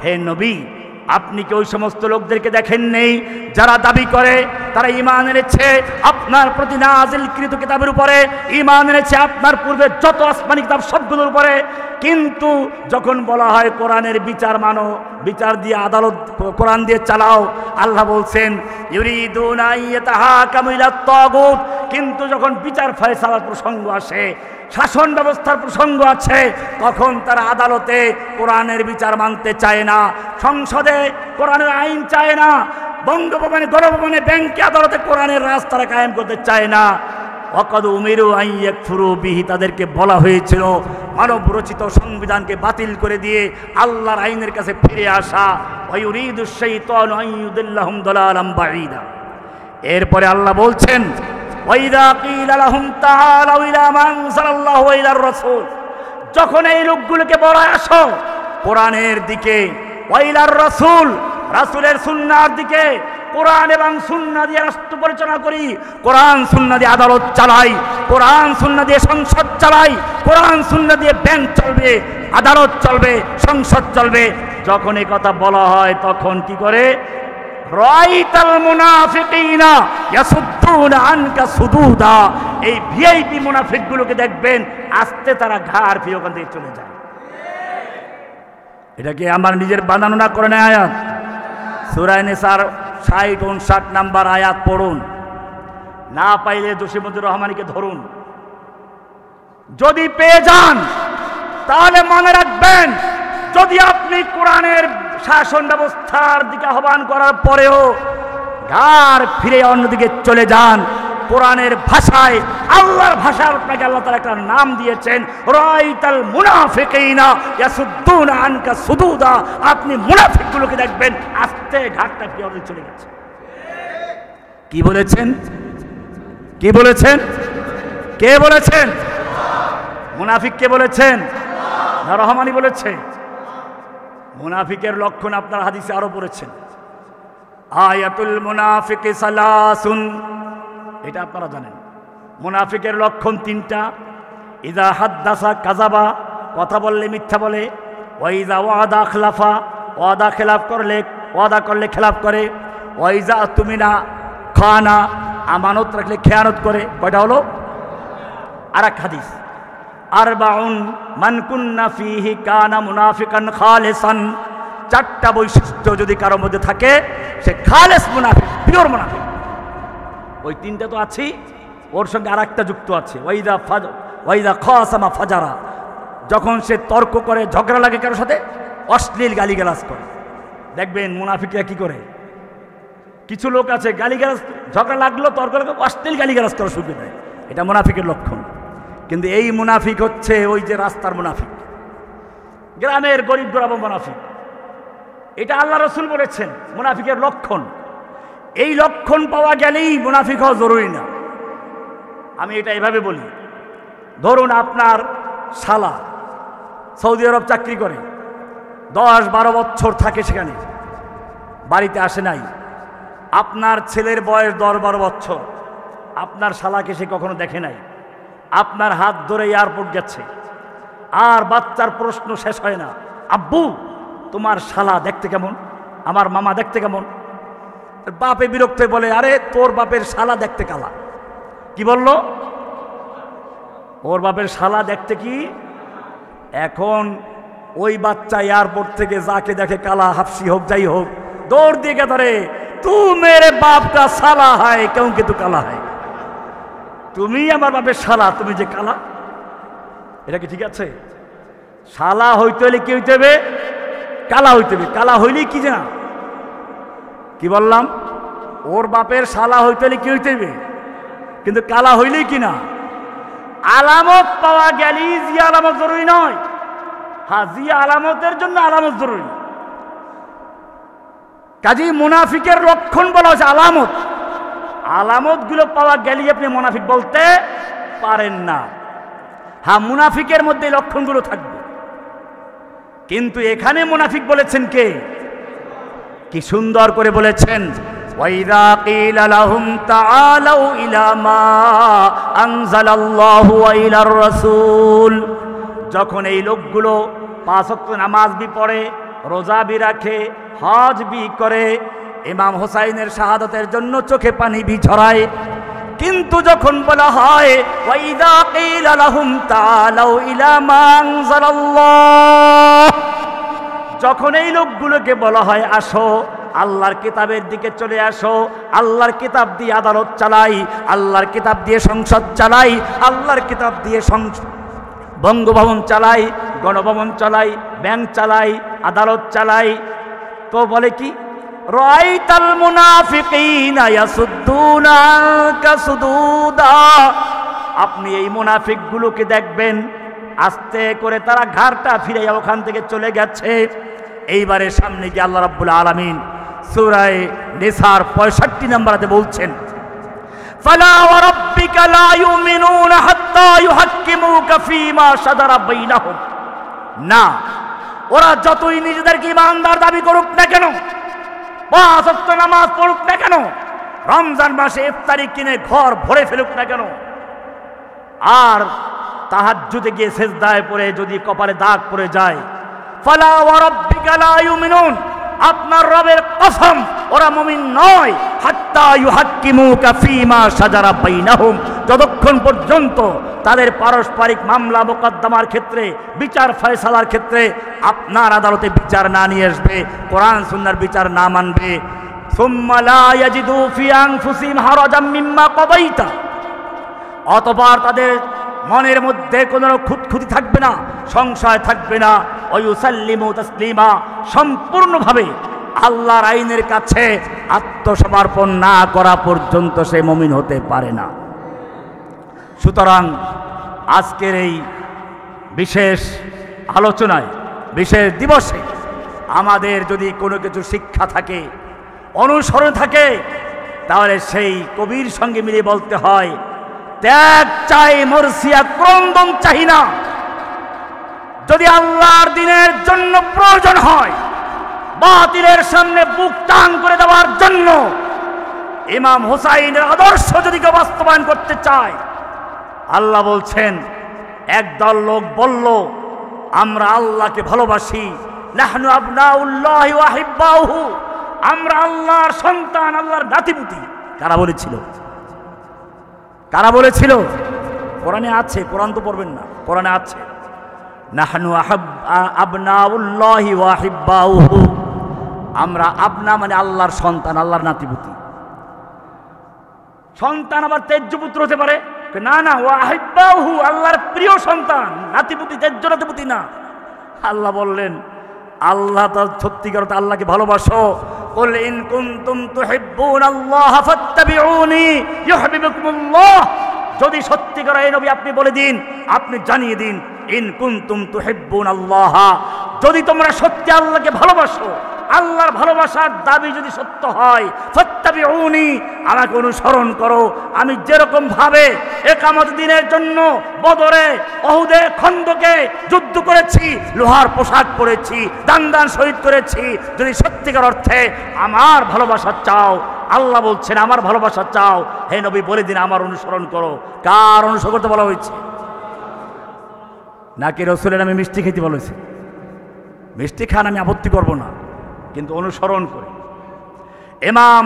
হে নবী, আপনি কি ওই সমস্ত লোকদেরকে দেখেন নেই যারা দাবি করে তারা ঈমান এনেছে আপনার প্রতি নাযিলকৃত কিতাবের উপরে, ঈমান এনেছে আপনার পূর্বে যত আসমানি কিতাব সবগুলোর উপরে, কিন্তু যখন বলা হয় কোরআনের বিচার মানো, বিচার দিয়ে আদালত কোরআন দিয়ে চালাও, আল্লাহ বলছেন ইউরিদুনা ইয়াতাহাকামু ইলাত তাগুত, কিন্তু যখন বিচার ফয়সালার প্রসঙ্গ আসে, শাসন ব্যবস্থার প্রসঙ্গ আছে, তখন তারা আদালতে কোরআনের বিচার মানতে চায় না, সংসদে কোরআনের আইন চায় না, বঙ্গভবনে, গণভবনে, ব্যাংকে, আদালতে কোরআনের রাজ তারা কায়েম করতে চায় না। ওয়াকাদ উমিরু আন ইয়াকফুরু বিহি, তাদেরকে বলা হয়েছিল মানব রচিত সংবিধানকে বাতিল করে দিয়ে আল্লাহর আইনের কাছে ফিরে আসা। ওয়া ইউরিদুশ শাইতানু আন ইউদিল্লাহুম দালালাম বাঈদা। এরপরে আল্লাহ বলছেন ওয়াইদা কিলা লাহুম তাআলাউ ইলা মা আনজালাল্লাহু ওয়া ইলার রাসূল, যখন এই লোকগুলোকে বলা আসো কোরআনের দিকে, ওয়া ইলার রাসূল, রাসূলের সুন্নাহর দিকে, কোরআন এবং সুন্নাহ দিয়ে রাষ্ট্র পরিচালনা করি, কোরআন সুন্নাহ দিয়ে আদালত চালাই, কোরআন সুন্নাহ দিয়ে সংসদ চালাই, কোরআন সুন্নাহ দিয়ে ব্যাংক চলবে, আদালত চলবে, সংসদ চলবে, যখন এই কথা বলা হয় তখন কি করে? রাইতাল মুনাফিকিনা ইয়াসুদ্দুনা আনকা সুদুদা, এই ভিআইপি মুনাফিকগুলোকে দেখবেন আস্তে তারা ঘাড় ফিরে ওখান থেকে চলে যায়। এটা কি আমার নিজের বানানো না করে নেয় আয়াত? সূরা নিসার 60-59 নাম্বার আয়াত পড়ুন, না পাইলে জসিমুদ্দুর রহমানিকে ধরুন, যদি পেয়ে যান তাহলে মনে রাখবেন যদি আপনি কোরআনের শাসন ব্যবস্থার দিকে আহ্বান করার পরেও ঘাড় ফিরে অন্যদিকে চলে যান। কোরআনের ভাষায়, আল্লাহর ভাষায় আপনাকে আল্লাহ তাআলা একটা নাম দিয়েছেন, রাআইতাল মুনাফিকিনা ইয়াসুদ্দুনা আনকা সুদুদা। আপনি মুনাফিকগুলোকে দেখবেন আস্তে ঘাটটা ফিরে অন্যদিকে চলে গেছে। কি বলেছেন? কি বলেছেন? কে বলেছেন? মুনাফিক কে বলেছেন? না রহমানি বলেছে? মুনাফিকের লক্ষণ আপনার হাদিসে আরো পড়েছেন, আয়াতুল মুনাফিকি সালাসুন, এটা আপনারা জানেন। মুনাফিকের লক্ষণ তিনটা, ইযা হাদ্দাসা কাযাবা, কথা বললে মিথ্যা বলে, ওয়া ইযা ওয়াদা খিলাফা, ওয়াদা খেলাফ করলে, ওয়াদা করলে খেলাফ করে, ওয়া ইযা তুমিনা খানা, আমানত রাখলে খেয়ানত করে। কয়টা হলো? আর এক হাদিস, আরবাউন মান কুন্না ফীহি কানা মুনাফিকান খালিসান। চারটা বৈশিষ্ট্য যদি কারোর মধ্যে থাকে, সে খালেস মুনাফিক, পিওর মুনাফিক। ওই তিনটা তো আছেই, ওর সঙ্গে আর একটা যুক্ত আছে, ওয়াইদা খাসামা ফাজারা, যখন সে তর্ক করে, ঝগড়া লাগে কারোর সাথে, অশ্লীল গালিগালাজ করে। দেখবেন মুনাফিকরা কি করে, কিছু লোক আছে গালিগালাজ, ঝগড়া লাগলো, তর্ক লাগলো, অশ্লীল গালিগালাজ করা শুরু করে দেয়। এটা মুনাফিকের লক্ষণ। কিন্তু এই মুনাফিক হচ্ছে ওই যে রাস্তার মুনাফিক, গ্রামের গরিব গোরাব মুনাফিক। এটা আল্লাহ রসুল বলেছেন মুনাফিকের লক্ষণ। এই লক্ষণ পাওয়া গেলেই মুনাফিক হওয়া জরুরি না। আমি এটা এভাবে বলি, ধরুন আপনার শালা সৌদি আরব চাকরি করে, 10-12 বছর থাকে সেখানে, বাড়িতে আসে নাই। আপনার ছেলের বয়স 10-12 বছর, আপনার শালাকে সে কখনো দেখে নাই। আপনার হাত ধরে এয়ারপোর্ট গেছে, আর বাচ্চার প্রশ্ন শেষ হয় না, আব্বু তোমার শালা দেখতে কেমন, আমার মামা দেখতে কেমন? বাপে বিরক্ত বলে, আরে তোর বাপের শালা দেখতে কালা। কি বলল? ওর বাপের শালা দেখতে কি? এখন ওই বাচ্চা এয়ারপোর্ট থেকে যাকে দেখে কালা, হাফসি হোক যাই হোক, দৌড় দিয়ে ধরে, তু মেরে বাপ কা শালা হয় কেউ কিন্তু কালা হয়, তুমি আমার বাপের শালা, তুমি যে কালা। এটা কি ঠিক আছে? শালা হইতে হলে কি হইতে হবে? কালা হইতে হবে। কালা হইলেই কি জানা, কি বললাম? ওর বাপের শালা হইতে হলে কি হইতে হবে? কিন্তু কালা হইলেই কি না, আলামত পাওয়া গেলেই জিয়া আলামত জরুরি নয়। হ্যাঁ, জিয়া আলামতের জন্য আলামত জরুরি। কাজী মুনাফিকের লক্ষণ বলা হচ্ছে আলামত। আলামতগুলো পাওয়া গেলেই আপনি মুনাফিক বলতে পারেন না। হ্যাঁ, মুনাফিকের মধ্যে লক্ষণগুলো থাকবে। কিন্তু এখানে মুনাফিক বলেছেন কে? কি সুন্দর করে বলেছেন, ওয়াইযা কিলা লাহুম তাআলাউ ইলা মা আনজালাল্লাহু ওয়া ইলার রাসূল। যখন এই লোকগুলো 5 ওয়াক্ত নামাজ বি পড়ে, রোজা বি রাখে, হজ বি করে, ইমাম হোসাইনের শাহাদাতের জন্য চোখে পানি বি ঝরায়, কিন্তু যখন বলা হয় ওয়াইযা কিলা লাহুম তাআলাউ ইলা মা আনজালাল্লাহ, যখন এই লোকগুলোকে বলা হয় আসো আল্লাহর কিতাবের দিকে চলে আসো, আল্লাহর কিতাব দিয়ে আদালত চালাই, আল্লাহর কিতাব দিয়ে সংসদ চালাই, আল্লাহর কিতাব দিয়ে বঙ্গভবন চালাই, গণভবন চালাই, ব্যাংক চালাই, আদালত চালাই, তো বলে কি, রাআইতাল মুনাফিকিনা ইয়াসুদ্দুনা আনকা সুদুদা। আপনি এই মুনাফিকগুলোকে দেখবেন আস্তে করে তারা ঘাড়টা ফিরে ওখান থেকে চলে গেছে। এইবারে সামনে গিয়ে আল্লাহ রাব্বুল আলামিন সূরা নিসার 65 নম্বরে বলছেন, ফালা ওয়া রাব্বিকা লা ইউমিনুনা হাত্তা ইউহাক্কিমুকা ফীমা শাজারা বাইনাহুম। না, ওরা যতই নিজেদেরকে ইমানদার দাবি করুক না কেন, 5 ওয়াক্ত নামাজ পড়ুক না কেন, রমজান মাসে ইফতারি কিনে ঘর ভরে ফেলুক না কেন, আর তাহাজ্জুদে গিয়ে সেজদায় পড়ে যদি কপালে দাগ পড়ে যায়, ফালা ওয়া রাব্বিকা লা ইউমিনুন, আপনার রবের কসম ওরা মুমিন নয়, হাত্তা ইউহাক্কিমুকা ফীমা শাজারা বাইনাহুম, যতক্ষণ পর্যন্ত তাদের পারস্পরিক মামলা মোকদ্দমার ক্ষেত্রে, বিচার ফয়সালার ক্ষেত্রে আপনার আদালতে বিচার না নিয়ে আসবে, কোরআন সুন্নাহর বিচার না মানবে, সুম্মা লা ইয়াজিদু ফি আনফুসিহিম হারাজাম মিম্মা কাদাইতা, অতঃপর তাদের মনের মধ্যে কোনো খুঁতখুঁতি থাকবে না, সংশয় থাকবে না, ওয়ায়ুসাল্লিমু তাসলিমা, সম্পূর্ণভাবে আল্লাহর আইনের কাছে আত্মসমর্পণ না করা পর্যন্ত সে মুমিন হতে পারে না। সুতরাং আজকের এই বিশেষ আলোচনায়, বিশেষ দিবসে আমাদের যদি কোনো কিছু শিক্ষা থাকে, অনুসরণ থাকে, তাহলে সেই কবির সঙ্গে মিলিয়ে বলতে হয়, ত্যাগ চাই মরসিয়া ক্রন্দন চাই না। যদি আল্লাহর দিনের জন্য প্রয়োজন হয়, বাতিলের সামনে বুক টান করে দেওয়ার জন্য ইমাম হুসাইনের আদর্শ যদি কেউ বাস্তবায়ন করতে চায়, আল্লাহ বলছেন, একদল লোক বলল আমরা আল্লাহকে ভালোবাসি, নাহনু আবনাউল্লাহি ওয়া আহিব্বাউহু, আমরা আল্লাহর সন্তান, আল্লাহর নাতিপুতি। কারা বলেছিল? কারা বলেছিল? কোরআনে আছে, কোরআন তো পড়বেন না, কোরআনে আছে, নাহনু আবনাউল্লাহি ওয়া আহিব্বাউহু, আমরা আবনা মানে আল্লাহর সন্তান, আল্লাহর নাতিপুতি। সন্তান আবার তেজ্য পুত্র হতে পারে না, না, ওয়া আহিব্বাউহু, আল্লাহর প্রিয় সন্তান, নাতিপুতি, তেজ্য নাতিপুতি না। আল্লাহ বললেন, আল্লাহ তার সত্যিকার আল্লাহকে ভালোবাসো, কুল ইন কুনতুম তুহিব্বুনাল্লাহ ফাত্তাবিউনি ইউহিব্বুকুমুল্লাহ, যদি সত্যিকার এই নবী আপনি বলে দিন, আপনি জানিয়ে দিন, ইন কুনতুম তুহিব্বুনাল্লাহ, যদি তোমরা সত্যি আল্লাহকে ভালোবাসো, আল্লাহর ভালোবাসার দাবি যদি সত্য হয়, ফাত্তাবিউনি, আমাকে অনুসরণ করো। আমি যেরকম ভাবে ইকামত দিনের জন্য বদরে, উহুদে, খন্দকে যুদ্ধ করেছি, লোহার পোশাক পরেছি, দান দান শহীদ করেছি, যদি সত্যিকার অর্থে আমার ভালোবাসা চাও, আল্লাহ বলছেন আমার ভালোবাসা চাও, হে নবী বলে দিন আমার অনুসরণ করো। কার অনুসরণ করতে বলা হয়েছে? নাকি রসুলের আমি মিষ্টি খেতে বলেছি? মিষ্টি খান, আমি আপত্তি করব না, কিন্তু অনুসরণ করে। ইমাম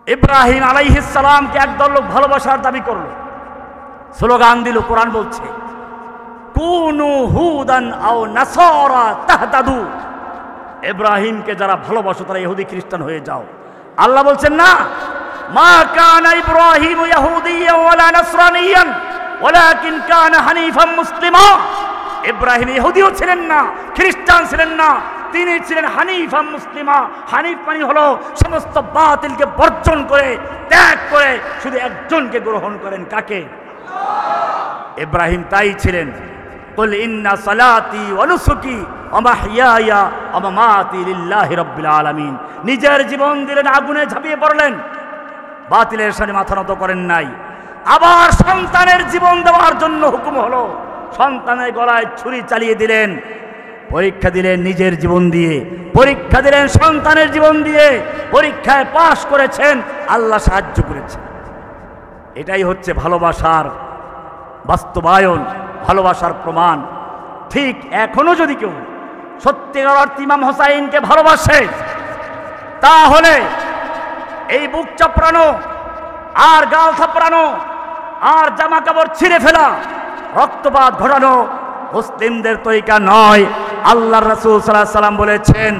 ইব্রাহিম আলাইহিস সালামকে একদল লোক ভালোবাসার দাবি করল, স্লোগান দিল, কোরআন বলছে কুনু হুদান আও নাসারা তাহতাদু, ইব্রাহিমকে যারা ভালোবাসো তারা ইহুদি খ্রিস্টান হয়ে যাও। আল্লাহ বলছেন না, মা কানা ইব্রাহিম ইহুদিয়্যান ওয়ালা নাসরানিয়্যান ওয়ালাকিন কানা হানিফান মুসলিমা, ইব্রাহিম ইহুদিও ছিলেন না, খ্রিস্টান ছিলেন না, তিনি ছিলেন হানিফা মুসলিমা। হানিফ মানে হলো সমস্ত বাতিলকে বর্জন করে, ত্যাগ করে শুধু একজনকে গ্রহণ করেন। কাকে? ইব্রাহিম তাই ছিলেন। কুল ইন্না সালাতি ওয়া নুসুকি ওয়া মাহইয়ায়া ওয়া মামাতি লিল্লাহি রাব্বিল আলামিন, নিজের জীবন দিলেন, আগুনে ঝাঁপিয়ে পড়লেন, বাতিলের সামনে মাথা নত করেন নাই। আবার সন্তানের জীবন দেওয়ার জন্য হুকুম হলো, সন্তানের গলায় ছুরি চালিয়ে দিলেন, পরীক্ষা দিলেন নিজের জীবন দিয়ে, পরীক্ষা দিলেন সন্তানের জীবন দিয়ে, পরীক্ষায় পাশ করেছেন, আল্লাহ সাহায্য করেছেন। এটাই হচ্ছে ভালোবাসার বাস্তবায়ন, ভালোবাসার প্রমাণ। ঠিক এখনো যদি কেউ সত্যিকার অর্থে ইমাম হোসাইনকে ভালোবাসে, তাহলে এই বুক চাপড়ানো আর গাল থাপড়ানো আর জামা কাপড় ছিঁড়ে ফেলা, রক্তপাত ঘটানো মুসলিমদের তরিকা নয়। আল্লাহর রাসূল সাল্লাল্লাহু আলাইহি ওয়াসাল্লাম বলেছেন,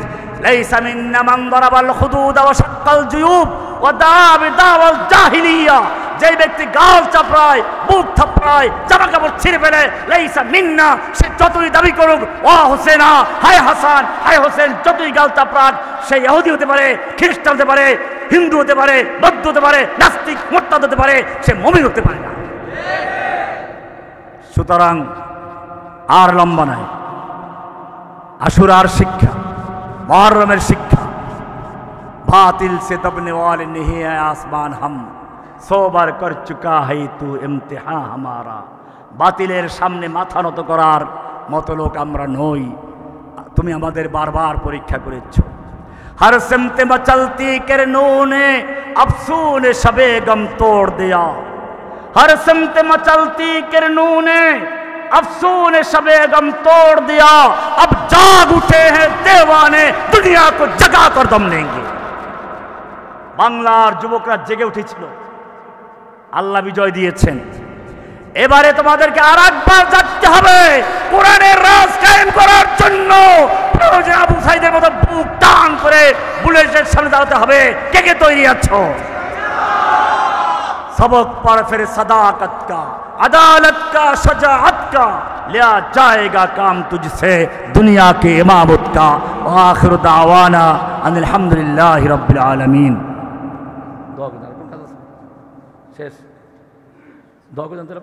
লাইসা মিন্না মান দারাবাল হুদুদ ওয়া শাক্কাল জুয়ুব ওয়া দাবি দাওয়াল জাহিলিয়া, যে ব্যক্তি গাল চাপড়ায়, বুক থাপড়ায়, জামা কাপড় ছিঁড়ে ফেলে, লাইসা মিন্না, সে যতই দাবি করুক ও হোসেনা, হায় হাসান, হায় হোসেন, যতই গাল চাপড়াক, সে ইহুদি হতে পারে, খ্রিস্টান হতে পারে, হিন্দু হতে পারে, বৌদ্ধ হতে পারে, নাস্তিক মুরতাদ হতে পারে, সে মুমিন হতে পারে না। সুতরাং আর লম্বা নয়, আশুরার শিক্ষা, মুহররমের শিক্ষা, বাতিল সে দবনে ওয়ালে नहीं है आसमान हम सौ बार कर चुका है तू इम्तिहान हमारा, বাতিলের সামনে মাথা নত করার মতো লোক আমরা নই, তুমি আমাদের বারবার পরীক্ষা করেছো। हर सिमत मचलती किरणों ने अफसून शबे गम तोड़ दिया, हर सिमत मचलती किरणों ने अफसून शबे गम तोड़ दिया, अब जाग उठे हैं देवाने दुनिया को जगा कर दम लेंगे। বাংলার যুবকরা জেগে উঠেছিল, আল্লাহ বিজয় দিয়েছেন। এবারে তোমাদেরকে আরেকবার জাগতে হবে, কোরআনের রাজ কায়েম করার জন্য প্রয়োজন আবু সাইদের মতো বুক টান করে বুলেটের সামনে দাঁড়াতে হবে। কে কে তৈরি আছো? सबक पर फिर सदाकत का, अदालत का, शजाअत का, लिया जाएगा काम तुझसे दुनिया के इमामत का। आखिर दावाना अनिल हम्दुलिल्लाहि रब्बिल आलमीन। দোয়া করুন, আর কোন কাজ আছে? শেষ। দোয়া করে জানতে